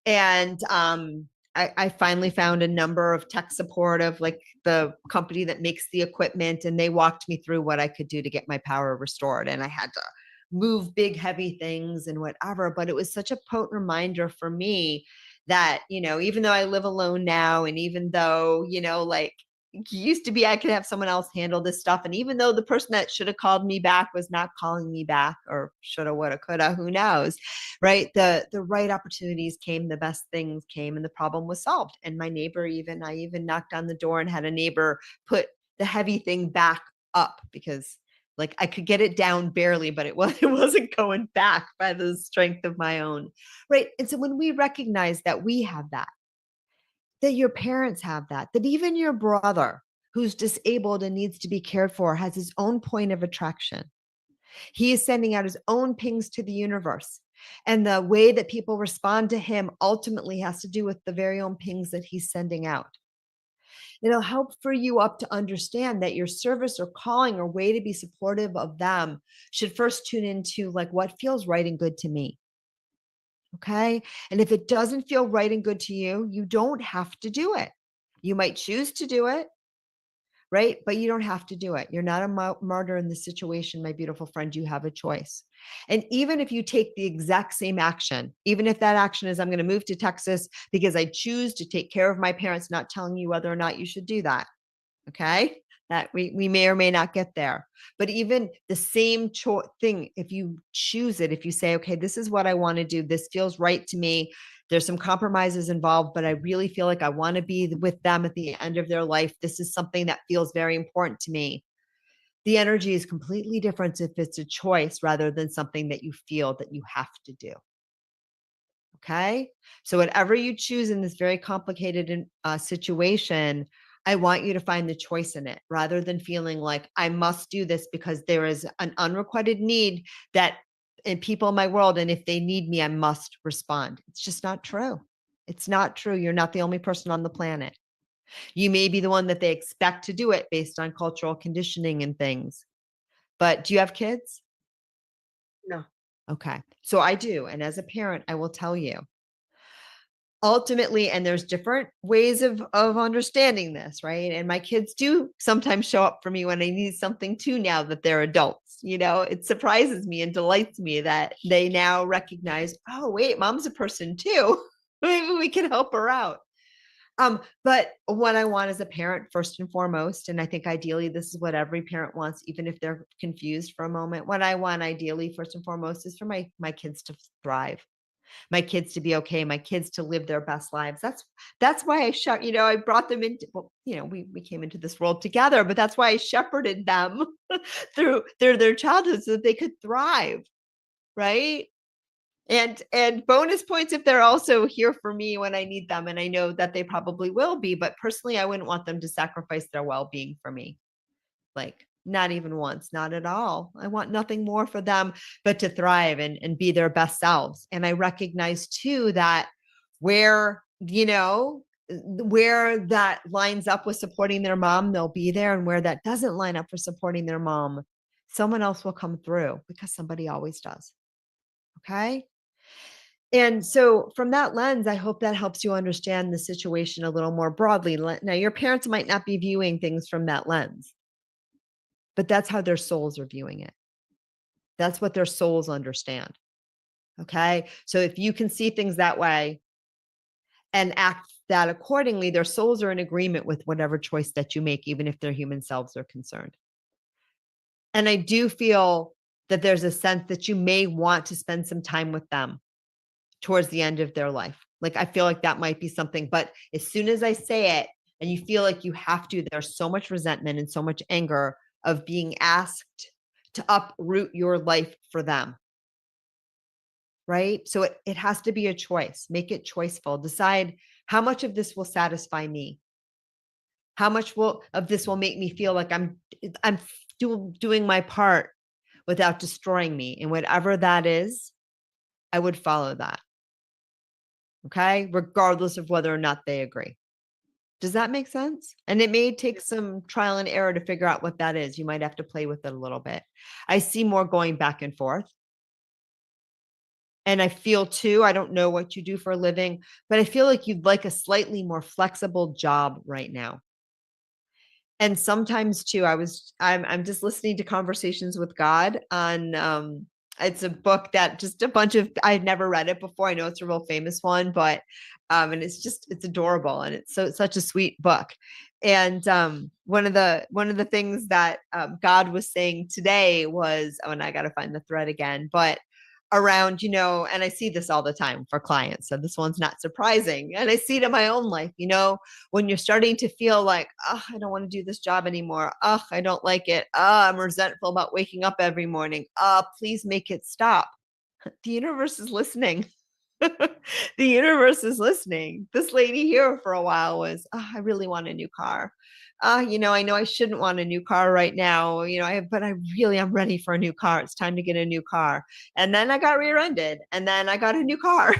And I finally found a number of tech support of like the company that makes the equipment, and they walked me through what I could do to get my power restored. And I had to move big, heavy things and whatever, but it was such a potent reminder for me that, even though I live alone now, and even though, like, it used to be I could have someone else handle this stuff. And even though the person that should have called me back was not calling me back, or shoulda, woulda, coulda, who knows, right? The right opportunities came, the best things came, and the problem was solved. And my neighbor, I even knocked on the door and had a neighbor put the heavy thing back up, because like I could get it down barely, but it wasn't going back by the strength of my own, right? And so when we recognize that we have that your parents have that even your brother who's disabled and needs to be cared for has his own point of attraction. He is sending out his own pings to the universe. And the way that people respond to him ultimately has to do with the very own pings that he's sending out. It'll help for you up to understand that your service or calling or way to be supportive of them should first tune into like what feels right and good to me. Okay. And if it doesn't feel right and good to you, you don't have to do it. You might choose to do it, right? But you don't have to do it. You're not a martyr in this situation, my beautiful friend. You have a choice. And even if you take the exact same action, even if that action is, I'm going to move to Texas because I choose to take care of my parents, not telling you whether or not you should do that. Okay. That we may or may not get there. But even the same thing, if you choose it, if you say, okay, this is what I want to do, this feels right to me. There's some compromises involved, but I really feel like I want to be with them at the end of their life. This is something that feels very important to me. The energy is completely different if it's a choice rather than something that you feel that you have to do. Okay. So whatever you choose in this very complicated situation, I want you to find the choice in it rather than feeling like I must do this because there is an unrequited need that in people in my world. And if they need me, I must respond. It's just not true. It's not true. You're not the only person on the planet. You may be the one that they expect to do it based on cultural conditioning and things. But do you have kids? No. Okay. So I do. And as a parent, I will tell you, ultimately, and there's different ways of understanding this, right? And my kids do sometimes show up for me when I need something too, now that they're adults. It surprises me and delights me that they now recognize, oh, wait, mom's a person too. Maybe we can help her out. But what I want as a parent, first and foremost, and I think ideally this is what every parent wants, even if they're confused for a moment, what I want ideally, first and foremost, is for my kids to thrive, my kids to be okay, my kids to live their best lives. That's why I brought them into, well, we came into this world together, but that's why I shepherded them through their childhood so that they could thrive, right? And bonus points if they're also here for me when I need them. And I know that they probably will be, but personally, I wouldn't want them to sacrifice their well-being for me. Like, not even once, not at all. I want nothing more for them but to thrive and be their best selves. And I recognize too that where that lines up with supporting their mom, they'll be there. And where that doesn't line up for supporting their mom, someone else will come through, because somebody always does. Okay. And so from that lens, I hope that helps you understand the situation a little more broadly. Now, your parents might not be viewing things from that lens, but that's how their souls are viewing it. That's what their souls understand. Okay. So if you can see things that way and act that accordingly, their souls are in agreement with whatever choice that you make, even if their human selves are concerned. And I do feel that there's a sense that you may want to spend some time with them towards the end of their life. Like, I feel like that might be something, but as soon as I say it and you feel like you have to, there's so much resentment and so much anger of being asked to uproot your life for them. Right? So it has to be a choice. Make it choiceful. Decide how much of this will satisfy me. How much of this will make me feel like I'm doing my part without destroying me. And whatever that is, I would follow that. Okay? Regardless of whether or not they agree. Does that make sense? And it may take some trial and error to figure out what that is. You might have to play with it a little bit. I see more going back and forth. And I feel too, I don't know what you do for a living, but I feel like you'd like a slightly more flexible job right now. And sometimes too, I'm just listening to Conversations with God on, it's a book that just a bunch of, I had never read it before. I know it's a real famous one, but, and it's adorable. And it's such a sweet book. And, one of the things that, God was saying today was, oh, and I got to find the thread again, but around, and I see this all the time for clients. So this one's not surprising. And I see it in my own life, when you're starting to feel like, oh, I don't want to do this job anymore. Oh, I don't like it. Oh, I'm resentful about waking up every morning. Oh, please make it stop. The universe is listening. The universe is listening. This lady here for a while was, oh, I really want a new car. I know I shouldn't want a new car right now, but I'm ready for a new car. It's time to get a new car. And then I got rear-ended and then I got a new car.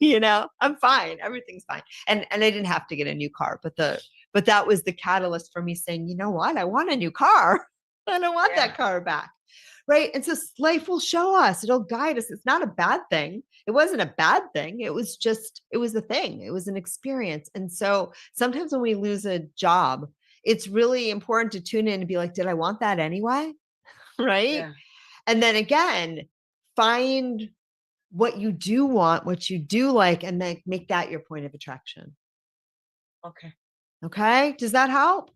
I'm fine. Everything's fine. And I didn't have to get a new car, but that was the catalyst for me saying, you know what? I want a new car. I don't want that car back. Right. And so life will show us, it'll guide us. It's not a bad thing. It wasn't a bad thing. It was a thing. It was an experience. And so sometimes when we lose a job, it's really important to tune in and be like, did I want that anyway? Right. Yeah. And then again, find what you do want, what you do like, and then make that your point of attraction. Okay. Okay. Does that help?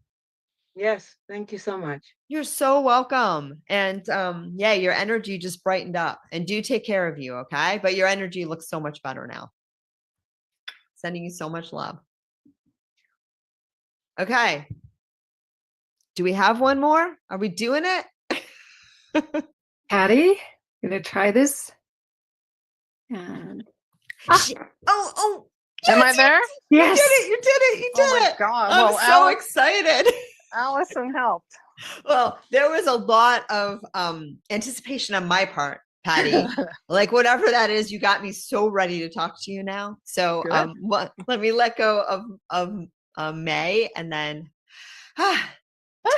Yes. Thank you so much. You're so welcome. And your energy just brightened up, and do take care of you. Okay. But your energy looks so much better now. Sending you so much love. Okay. Do we have one more? Are we doing it? Patty, gonna try this. And oh, am I there? yes, You did it. Oh my God. I'm Well, so excited. Allison helped. Well, there was a lot of anticipation on my part, Patty. Like whatever that is, you got me so ready to talk to you now. So let me let go of May, and then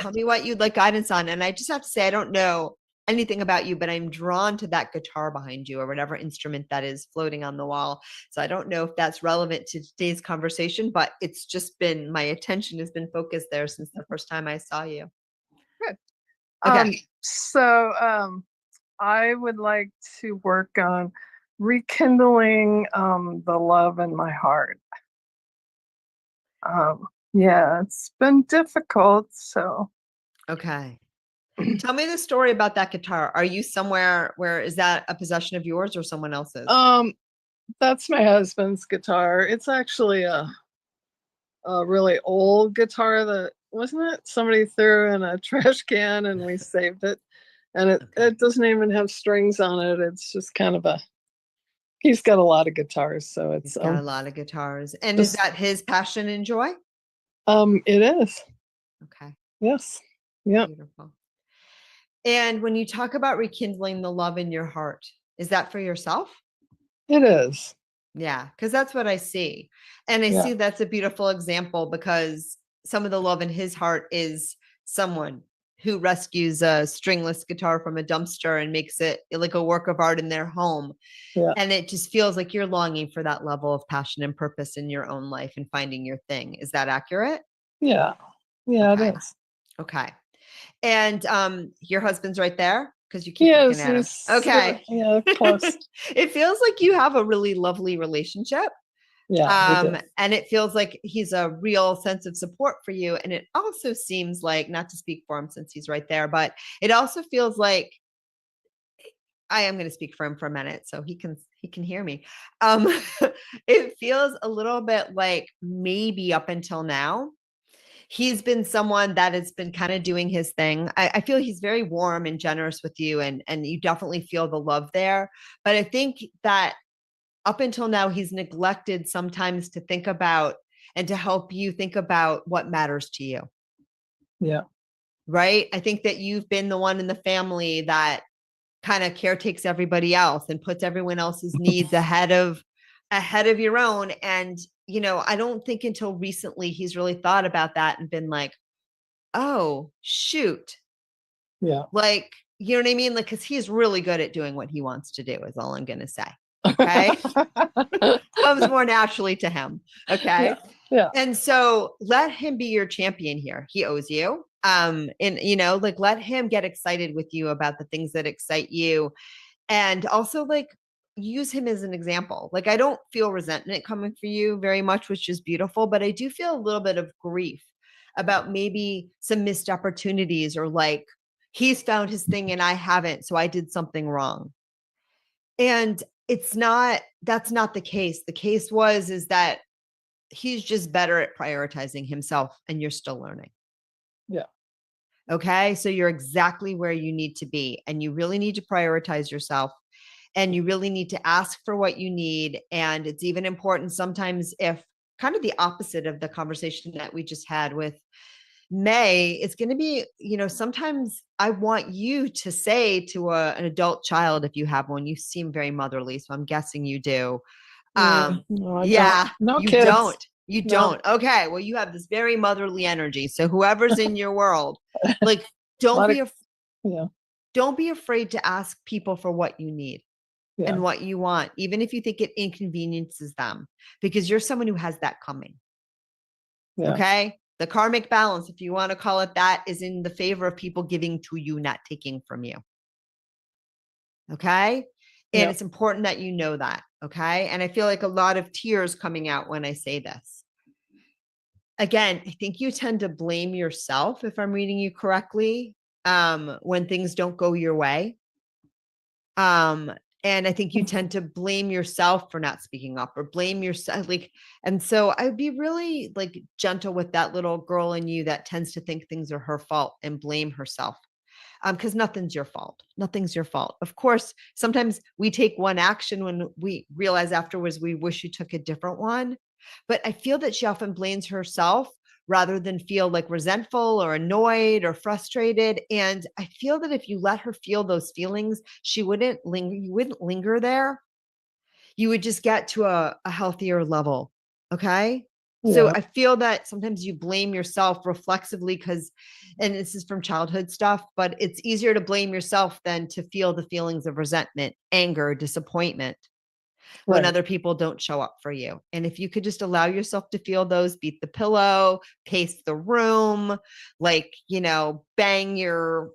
tell me what you'd like guidance on. And I just have to say, I don't know anything about you, but I'm drawn to that guitar behind you or whatever instrument that is floating on the wall. So I don't know if that's relevant to today's conversation, but it's just been, my attention has been focused there since the first time I saw you. Good. Okay. So I would like to work on rekindling the love in my heart. Yeah, it's been difficult. So Okay. Tell me the story about that guitar. Are you somewhere where, is that a possession of yours or someone else's? that's my husband's guitar. It's actually a really old guitar that, wasn't it, somebody threw in a trash can and we saved it. And it doesn't even have strings on it. It's just kind of he's got a lot of guitars, so it's He's got a lot of guitars. And just- is that his passion and joy? it is. Okay. Yes. Yeah. Beautiful. And when you talk about rekindling the love in your heart, is that for yourself? It is. Yeah, because that's what I see. And I Yeah. see that's a beautiful example, because some of the love in his heart is someone who rescues a stringless guitar from a dumpster and makes it like a work of art in their home. Yeah. And it just feels like you're longing for that level of passion and purpose in your own life and finding your thing. Is that accurate? Yeah. Yeah, Okay. it is. Okay. And your husband's right there because you keep Yes, looking at him. he's Okay. yeah, close. It feels like you have a really lovely relationship. Yeah. We do. And it feels like he's a real sense of support for you. And it also seems like, not to speak for him since he's right there, but it also feels like, I am going to speak for him for a minute so he can hear me. It feels a little bit like maybe up until now, he's been someone that has been kind of doing his thing. I feel he's very warm and generous with you, and you definitely feel the love there. But I think that up until now, he's neglected sometimes to think about and to help you think about what matters to you. Yeah. Right? I think that you've been the one in the family that kind of caretakes everybody else and puts everyone else's needs ahead of your own. And, you know, I don't think until recently he's really thought about that and been like, oh, shoot. Yeah. Like, you know what I mean? Like, cause he's really good at doing what he wants to do is all I'm going to say. Okay. Comes more naturally to him. Okay. Yeah. And so let him be your champion here. He owes you. And you know, like, let him get excited with you about the things that excite you. And also, like, use him as an example. Like, I don't feel resentment coming for you very much, which is beautiful, but I do feel a little bit of grief about maybe some missed opportunities, or like, he's found his thing and I haven't, so I did something wrong. And that's not the case. The case is that he's just better at prioritizing himself and you're still learning. Yeah. Okay. So you're exactly where you need to be, and you really need to prioritize yourself, and you really need to ask for what you need. And it's even important sometimes, if kind of the opposite of the conversation that we just had with May, it's going to be, you know, sometimes I want you to say to an adult child, if you have one, you seem very motherly, so I'm guessing you do. No, I Yeah, don't. No you kids. don't. You No. don't. Okay. Well, you have this very motherly energy. So whoever's in your world, like, don't be afraid to ask people for what you need and what you want, even if you think it inconveniences them, because you're someone who has that coming. Yeah. Okay. The karmic balance, if you want to call it that, is in the favor of people giving to you, not taking from you. Okay. And it's important that you know that. Okay. And I feel like a lot of tears coming out when I say this. Again, I think you tend to blame yourself, if I'm reading you correctly, when things don't go your way. And I think you tend to blame yourself for not speaking up, or blame yourself. Like, and so I'd be really like gentle with that little girl in you that tends to think things are her fault and blame herself. Because nothing's your fault. Nothing's your fault. Of course, sometimes we take one action when we realize afterwards we wish you took a different one. But I feel that she often blames herself rather than feel like resentful or annoyed or frustrated. And I feel that if you let her feel those feelings, she wouldn't linger. You wouldn't linger there. You would just get to a healthier level. Okay. So Yeah. I feel that sometimes you blame yourself reflexively and this is from childhood stuff, but it's easier to blame yourself than to feel the feelings of resentment, anger, disappointment when Right. other people don't show up for you. And if you could just allow yourself to feel those, beat the pillow, pace the room, like, bang your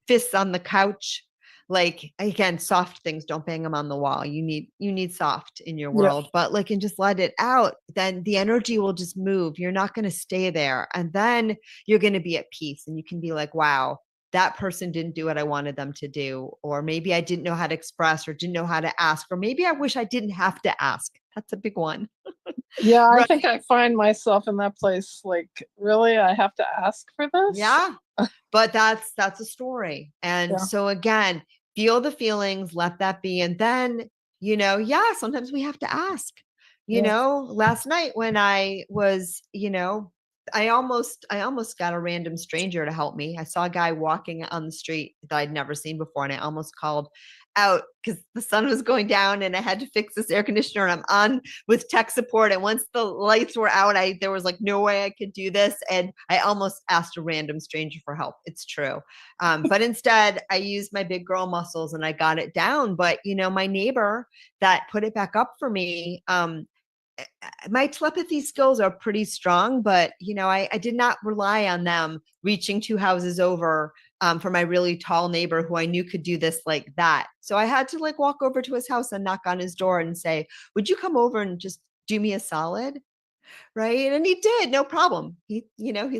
fists on the couch. Like, again, soft things, don't bang them on the wall. You need soft in your Yeah. world, but like, and just let it out. Then the energy will just move. You're not going to stay there. And then you're going to be at peace and you can be like, wow, that person didn't do what I wanted them to do. Or maybe I didn't know how to express or didn't know how to ask, or maybe I wish I didn't have to ask. That's a big one. Yeah, I Right. think I find myself in that place, like, really, I have to ask for this? Yeah. But that's a story. And Yeah. so again, feel the feelings, let that be. And then, yeah, sometimes we have to ask. Yeah. Last night when I was, I almost got a random stranger to help me. I saw a guy walking on the street that I'd never seen before, and I almost called out because the sun was going down and I had to fix this air conditioner, and I'm on with tech support. And once the lights were out, there was like no way I could do this. And I almost asked a random stranger for help. It's true. But instead I used my big girl muscles and I got it down. But my neighbor that put it back up for me, my telepathy skills are pretty strong, but I did not rely on them reaching two houses over for my really tall neighbor who I knew could do this like that. So I had to like walk over to his house and knock on his door and say, would you come over and just do me a solid? Right. And he did, no problem. He's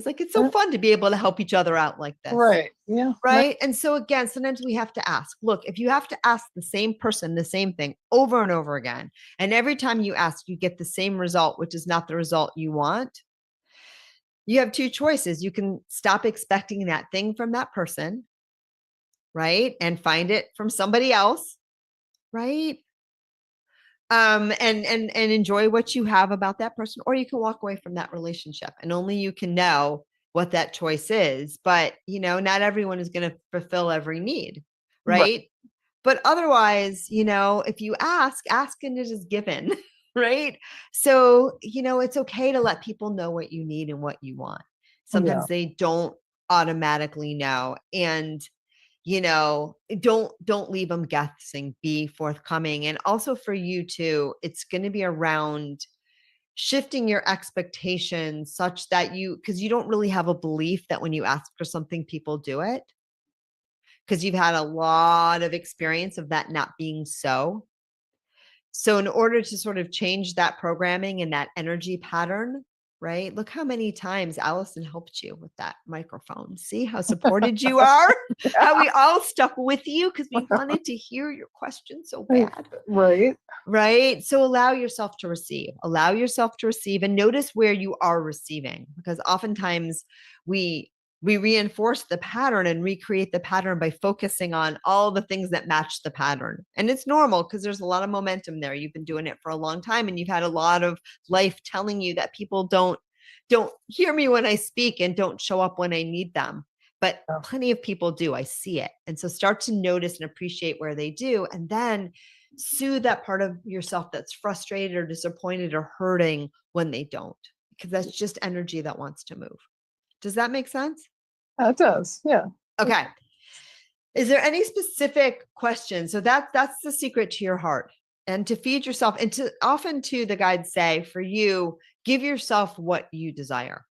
like, it's so Yeah. fun to be able to help each other out like this. Right. Yeah. Right. And so again, sometimes we have to ask, look, if you have to ask the same person, the same thing over and over again, and every time you ask, you get the same result, which is not the result you want. You have two choices. You can stop expecting that thing from that person, right? And find it from somebody else, right? And enjoy what you have about that person, or you can walk away from that relationship, and only you can know what that choice is. But not everyone is going to fulfill every need, right? But otherwise, if you ask and it is given. Right. So it's okay to let people know what you need and what you want. Yeah. Sometimes they don't automatically know, and don't leave them guessing, be forthcoming. And also for you too, it's going to be around shifting your expectations such that because you don't really have a belief that when you ask for something, people do it, because you've had a lot of experience of that not being so. So in order to sort of change that programming and that energy pattern, right? Look how many times Allison helped you with that microphone. See how supported you are? How we all stuck with you because we wanted to hear your question so bad. Right. Right. So allow yourself to receive, and notice where you are receiving, because oftentimes we reinforce the pattern and recreate the pattern by focusing on all the things that match the pattern. And it's normal because there's a lot of momentum there. You've been doing it for a long time and you've had a lot of life telling you that people don't hear me when I speak and don't show up when I need them. But plenty of people do. I see it. And so start to notice and appreciate where they do, and then soothe that part of yourself that's frustrated or disappointed or hurting when they don't, because that's just energy that wants to move. Does that make sense? It does. Yeah. Okay. Is there any specific question? So that's the secret to your heart, and to feed yourself, and to often too, the guides say for you, give yourself what you desire.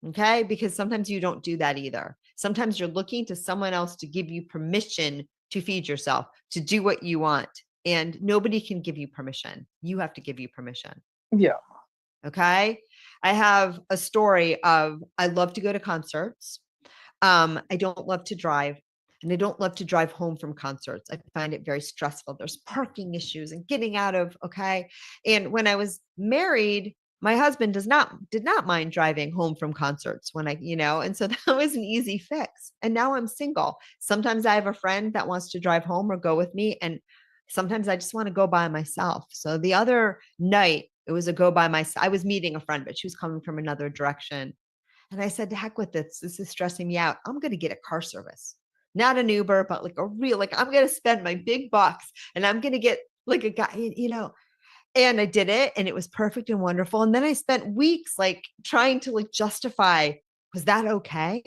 Okay. Because sometimes you don't do that either. Sometimes you're looking to someone else to give you permission to feed yourself, to do what you want. And nobody can give you permission. You have to give you permission. Yeah. Okay. I have a story of, I love to go to concerts. I don't love to drive, and I don't love to drive home from concerts. I find it very stressful. There's parking issues and getting out of, okay. And when I was married, my husband did not mind driving home from concerts when and so that was an easy fix. And now I'm single. Sometimes I have a friend that wants to drive home or go with me, and sometimes I just want to go by myself. So the other night, it was a go by myself. I was meeting a friend, but she was coming from another direction. And I said, to heck with this. This is stressing me out. I'm going to get a car service, not an Uber, but like I'm going to spend my big bucks and I'm going to get like a guy, And I did it and it was perfect and wonderful. And then I spent weeks like trying to like justify, was that okay?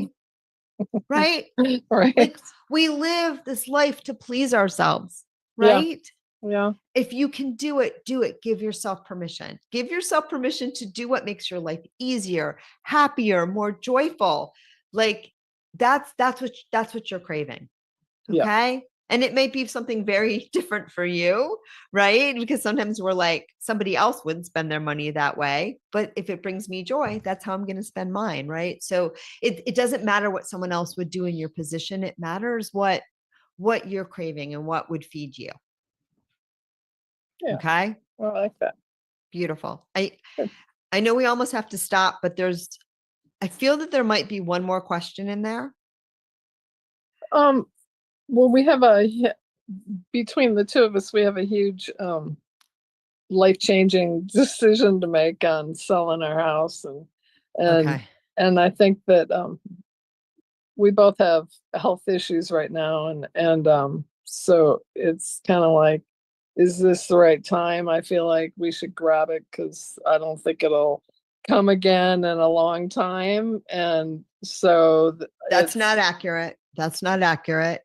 Right? Right. Like we live this life to please ourselves, Yeah. right? Yeah. If you can do it, do it. Give yourself permission. Give yourself permission to do what makes your life easier, happier, more joyful. Like that's what you're craving. Yeah. Okay. And it may be something very different for you, right? Because sometimes we're like, somebody else wouldn't spend their money that way. But if it brings me joy, that's how I'm going to spend mine, right? So it doesn't matter what someone else would do in your position. It matters what you're craving and what would feed you. Yeah. Okay. Well, I like that. Beautiful. Good. I know we almost have to stop, but I feel that there might be one more question in there. Well, we have between the two of us, we have a huge life-changing decision to make on selling our house, and Okay. and I think that we both have health issues right now, and so it's kind of like, is this the right time? I feel like we should grab it because I don't think it'll come again in a long time, and so That's not accurate. That's not accurate.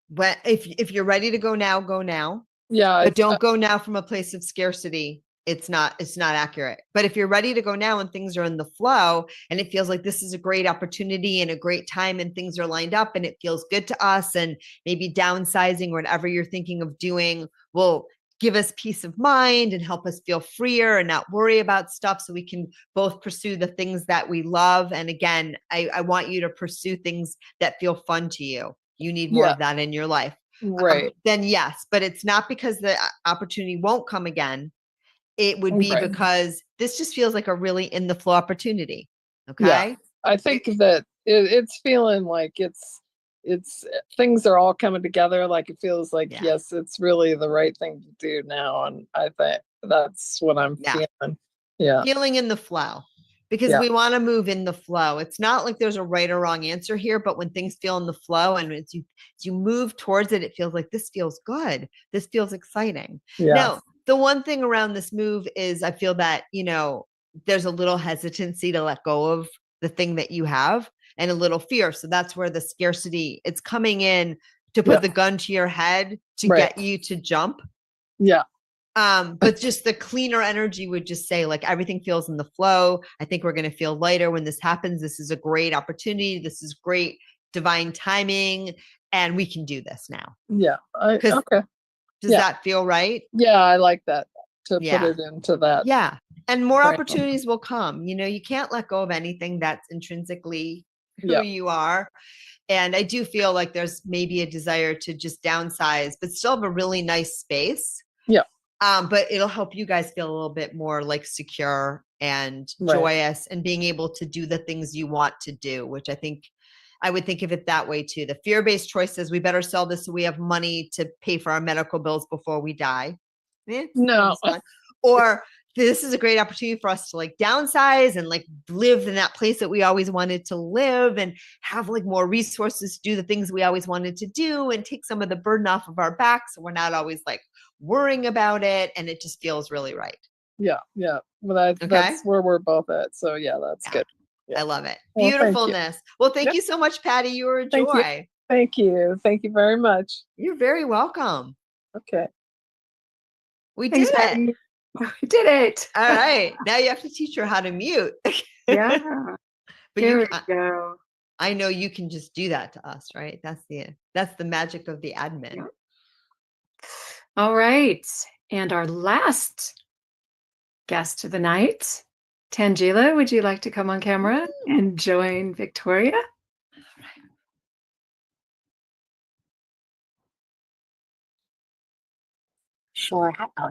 But if you're ready to go now, go now. Yeah, But don't go now from a place of scarcity. It's not accurate. But if you're ready to go now and things are in the flow and it feels like this is a great opportunity and a great time and things are lined up and it feels good to us, and maybe downsizing or whatever you're thinking of doing will give us peace of mind and help us feel freer and not worry about stuff, so we can both pursue the things that we love. And again, I want you to pursue things that feel fun to you. You need more of that in your life. right. Then yes, but it's not because the opportunity won't come again. It would be Right. because this just feels like a really in the flow opportunity. Okay. Yeah. I think that it's feeling like it's things are all coming together. Like it feels like, Yeah. yes, it's really the right thing to do now. And I think that's what I'm feeling. Yeah. Feeling in the flow, because we want to move in the flow. It's not like there's a right or wrong answer here, but when things feel in the flow and as you move towards it, it feels like this feels good. This feels exciting. Yeah. Now, the one thing around this move is I feel that, there's a little hesitancy to let go of the thing that you have and a little fear. So that's where the scarcity, it's coming in to put the gun to your head to get you to jump. Yeah. But just the cleaner energy would just say like everything feels in the flow. I think we're going to feel lighter when this happens. This is a great opportunity. This is great divine timing, and we can do this now. Yeah. Okay. Does that feel right? Yeah, I like that, to put it into that. Yeah. And more opportunities will come. You can't let go of anything that's intrinsically who you are. And I do feel like there's maybe a desire to just downsize, but still have a really nice space. Yeah. But it'll help you guys feel a little bit more like secure and joyous and being able to do the things you want to do, which I would think of it that way too. The fear-based choices, we better sell this so we have money to pay for our medical bills before we die. No. Or this is a great opportunity for us to like downsize and like live in that place that we always wanted to live and have like more resources to do the things we always wanted to do and take some of the burden off of our backs. So we're not always like worrying about it. And it just feels really right. Yeah. Yeah. Well, that's where we're both at. So yeah, that's good. Yeah. I love it. Well, Beautifulness. Well, thank you so much, Patty. You were a joy. Thank you. Thank you very much. You're very welcome. Okay. We did it. We did it. All right. Now you have to teach her how to mute. Yeah. But Here we go. I know you can just do that to us, right? That's the magic of the admin. Yeah. All right. And our last guest of the night, Tangela, would you like to come on camera and join Victoria? Sure. All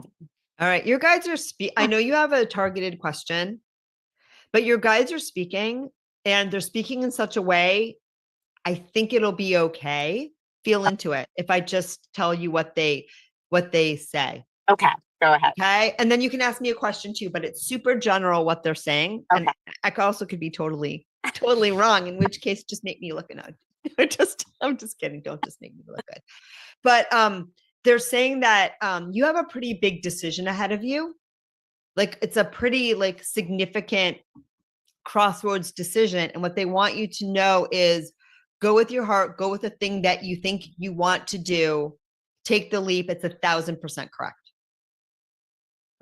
right. Your guides are I know you have a targeted question, but your guides are speaking, and they're speaking in such a way, I think it'll be okay. Feel into it. If I just tell you what they say. Okay. Go ahead. Okay. And then you can ask me a question too, but it's super general what they're saying. Okay. And I also could be totally wrong, in which case just make me look good. I'm just kidding. Don't just make me look good. But they're saying that you have a pretty big decision ahead of you. Like it's a pretty like significant crossroads decision. And what they want you to know is go with your heart, go with the thing that you think you want to do, take the leap. It's 1,000% correct.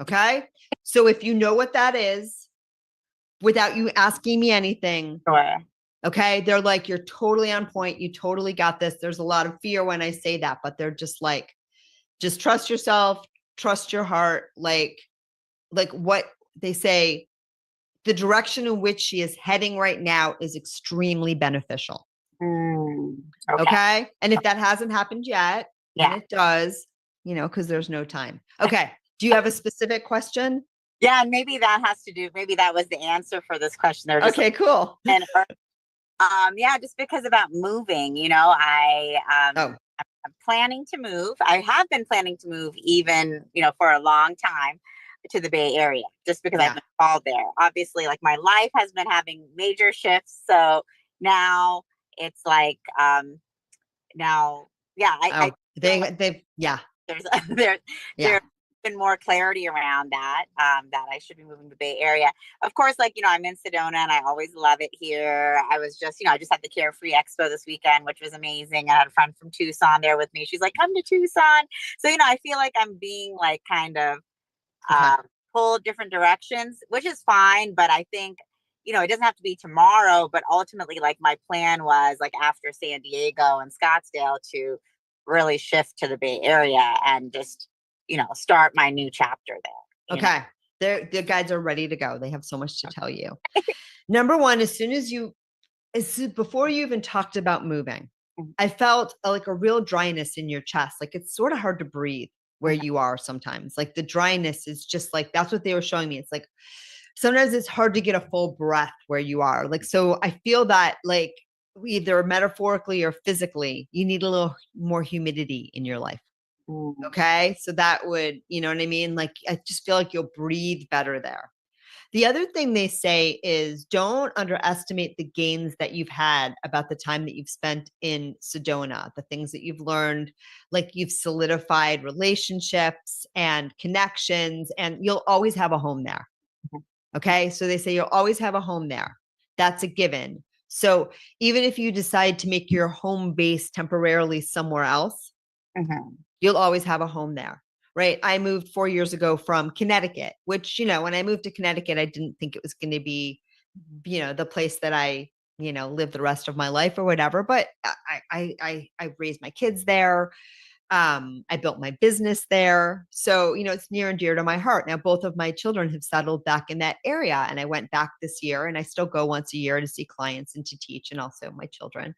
Okay. So if you know what that is without you asking me anything, Sure. okay, they're like, you're totally on point. You totally got this. There's a lot of fear when I say that, but they're just like, just trust yourself, trust your heart. Like what they say, the direction in which she is heading right now is extremely beneficial. Okay. And if that hasn't happened yet, and it does, you know, because there's no time. Okay. Do you have a specific question? Yeah, and maybe that has to do, maybe that was the answer for this question. They're just Okay, cool. and yeah, just because about moving, you know, I'm planning to move. I have been planning to move even, you know, for a long time to the Bay Area, just because I've been called there. Obviously, like my life has been having major shifts. So now it's like, now, yeah, there's been more clarity around that, that I should be moving to the Bay Area. Of course, like, you know, I'm in Sedona and I always love it here. I was just, you know, I just had the Carefree Expo this weekend, which was amazing. I had a friend from Tucson there with me. She's like, come to Tucson. So, you know, I feel like I'm being like kind of pulled different directions, which is fine. But I think, you know, it doesn't have to be tomorrow, but ultimately, like my plan was like after San Diego and Scottsdale to really shift to the Bay Area and just, you know, start my new chapter there. Okay. The guides are ready to go. They have so much to tell you. Number one, before you even talked about moving, I felt like a real dryness in your chest. Like it's sort of hard to breathe where you are sometimes. Like the dryness is just like, that's what they were showing me. It's like, sometimes it's hard to get a full breath where you are. Like, so I feel that like either metaphorically or physically, you need a little more humidity in your life. Okay. So that would, you know what I mean? Like, I just feel like you'll breathe better there. The other thing they say is don't underestimate the gains that you've had about the time that you've spent in Sedona, the things that you've learned, like you've solidified relationships and connections, and you'll always have a home there. Okay. So they say you'll always have a home there. That's a given. So even if you decide to make your home base temporarily somewhere else, you'll always have a home there. Right. I moved 4 years ago from Connecticut, which, you know, when I moved to Connecticut, I didn't think it was going to be, you know, the place that I, you know, live the rest of my life or whatever. But I raised my kids there. I built my business there. So, you know, it's near and dear to my heart. Now, both of my children have settled back in that area. And I went back this year and I still go once a year to see clients and to teach, and also my children.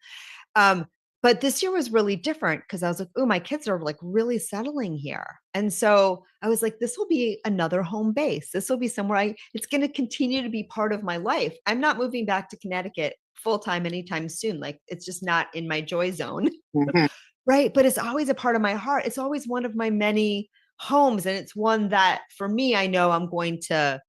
But this year was really different because I was like, oh, my kids are like really settling here. And so I was like, this will be another home base. This will be somewhere it's going to continue to be part of my life. I'm not moving back to Connecticut full time anytime soon. Like it's just not in my joy zone. Right. But it's always a part of my heart. It's always one of my many homes. And it's one that for me, I know I'm going to,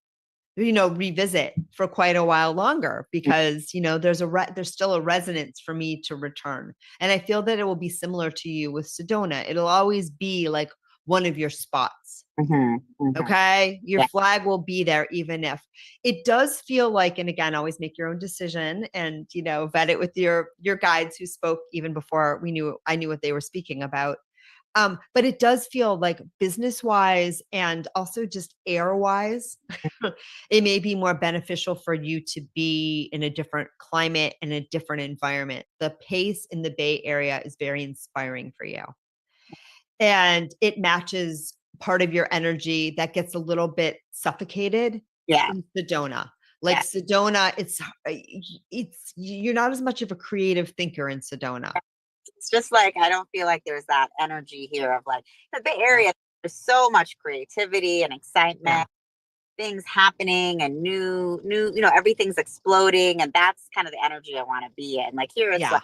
you know, revisit for quite a while longer because, you know, there's still a resonance for me to return. And I feel that it will be similar to you with Sedona. It'll always be like one of your spots. Okay. Your flag will be there, even if it does feel like, and again, always make your own decision and, you know, vet it with your guides who spoke even before I knew what they were speaking about. But it does feel like business wise and also just air wise, it may be more beneficial for you to be in a different climate and a different environment. The pace in the Bay Area is very inspiring for you. And it matches part of your energy that gets a little bit suffocated in Sedona. Like Sedona, it's you're not as much of a creative thinker in Sedona. It's just like, I don't feel like there's that energy here of like the Bay Area. There's so much creativity and excitement, things happening and new, you know, everything's exploding. And that's kind of the energy I want to be in. Like here, it's like,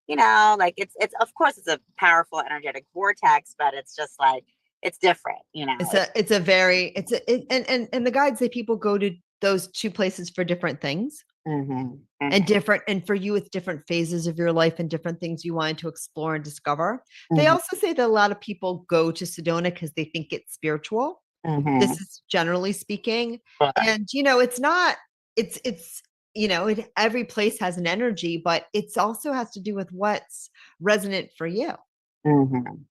you know, like it's, of course it's a powerful energetic vortex, but it's just like, it's different, you know. And the guides say people go to those two places for different things. and different, and for you, it's different phases of your life and different things you wanted to explore and discover. They also say that a lot of people go to Sedona because they think it's spiritual. This is generally speaking. And, it's not, it's, every place has an energy, but it's also has to do with what's resonant for you.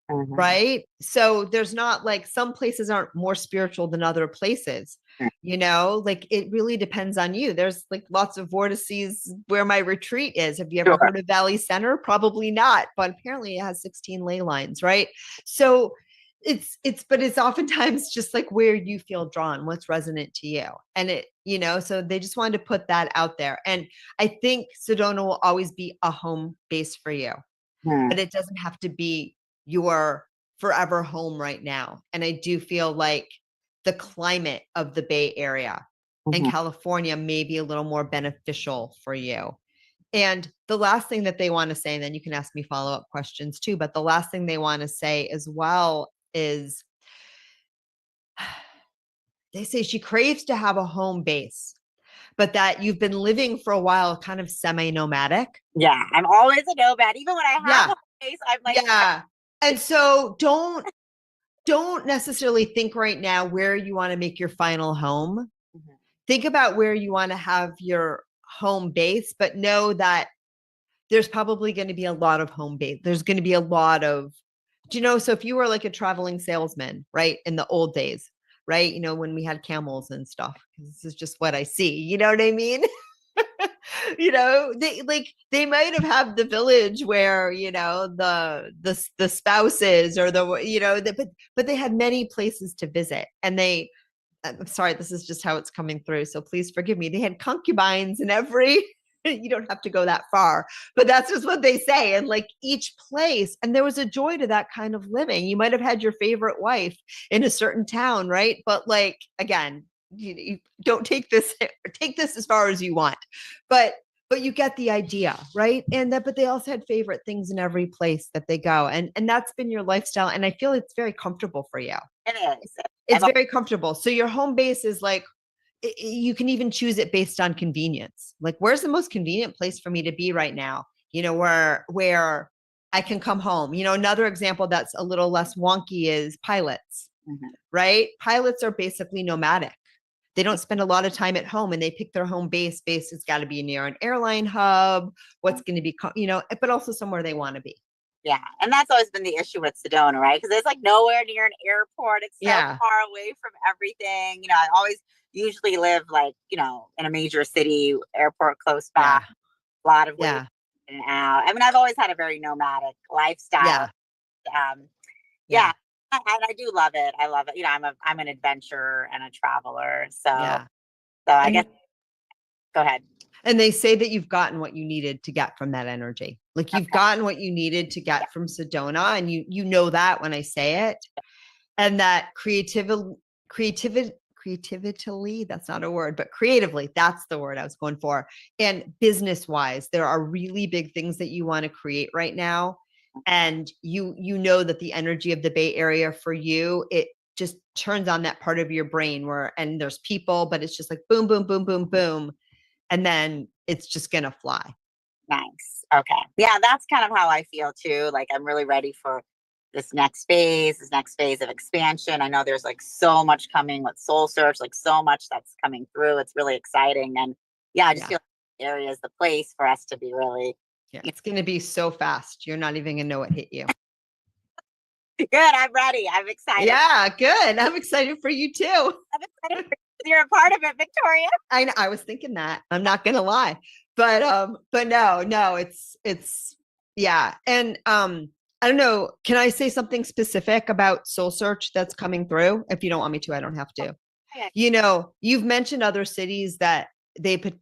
Right. So there's not like some places aren't more spiritual than other places, like it really depends on you. There's like lots of vortices where my retreat is. Have you ever heard of Valley Center? Probably not, but apparently it has 16 ley lines. Right. So but it's oftentimes just like where you feel drawn, what's resonant to you. And so they just wanted to put that out there. And I think Sedona will always be a home base for you. But it doesn't have to be your forever home right now. And I do feel like the climate of the Bay Area and California may be a little more beneficial for you. And the last thing that they want to say, and then you can ask me follow-up questions too, but the last thing they want to say as well is they say she craves to have a home base, but that you've been living for a while kind of semi-nomadic. Yeah, I'm always a nomad. Even when I have a place, I'm like, And so don't necessarily think right now where you want to make your final home. Think about where you want to have your home base, but know that there's probably going to be a lot of home base. There's going to be a lot of, so if you were like a traveling salesman, right, in the old days, right, when we had camels and stuff, this is just what I see, you know what I mean? They might have had the village where, the spouses or but they had many places to visit, and I'm sorry, this is just how it's coming through, so please forgive me. They had concubines in every, you don't have to go that far, but that's just what they say. And like each place, and there was a joy to that kind of living. You might have had your favorite wife in a certain town, right? But like, again, you don't take this as far as you want, but you get the idea, right? But they also had favorite things in every place that they go, and that's been your lifestyle, and I feel it's very comfortable for you. It is. It's very comfortable. So your home base is like, you can even choose it based on convenience. Like, where's the most convenient place for me to be right now? Where I can come home. Another example that's a little less wonky is pilots, right? Pilots are basically nomadic. They don't spend a lot of time at home, and they pick their home base. It's got to be near an airline hub, what's going to be, but also somewhere they want to be. Yeah. And that's always been the issue with Sedona, right? Because it's like nowhere near an airport. It's so far away from everything. I always usually live like, in a major city, airport close by, a lot of ways in and out. I mean, I've always had a very nomadic lifestyle. And I do love it. I love it. I'm an adventurer and a traveler. So I guess, go ahead. And they say that you've gotten what you needed to get from that energy. Like you've gotten what you needed to get from Sedona. And you know that when I say it, and that creativity, that's not a word, but creatively, that's the word I was going for. And business wise, there are really big things that you want to create right now. And you know that the energy of the Bay Area for you, it just turns on that part of your brain and there's people, but it's just like boom, boom, boom, boom, boom. And then it's just going to fly. Nice. Okay. Yeah, that's kind of how I feel too. Like I'm really ready for this next phase of expansion. I know there's like so much coming with SoulSearch, like so much that's coming through. It's really exciting. And I just feel like the area is the place for us to be really. Yeah, it's going to be so fast. You're not even going to know what hit you. Good. I'm ready. I'm excited. Yeah, good. I'm excited for you too. I'm excited for you're a part of it, Victoria. I know. I was thinking that. I'm not going to lie, but no, it's and I don't know. Can I say something specific about SoulSearch that's coming through? If you don't want me to, I don't have to. Okay. You've mentioned other cities that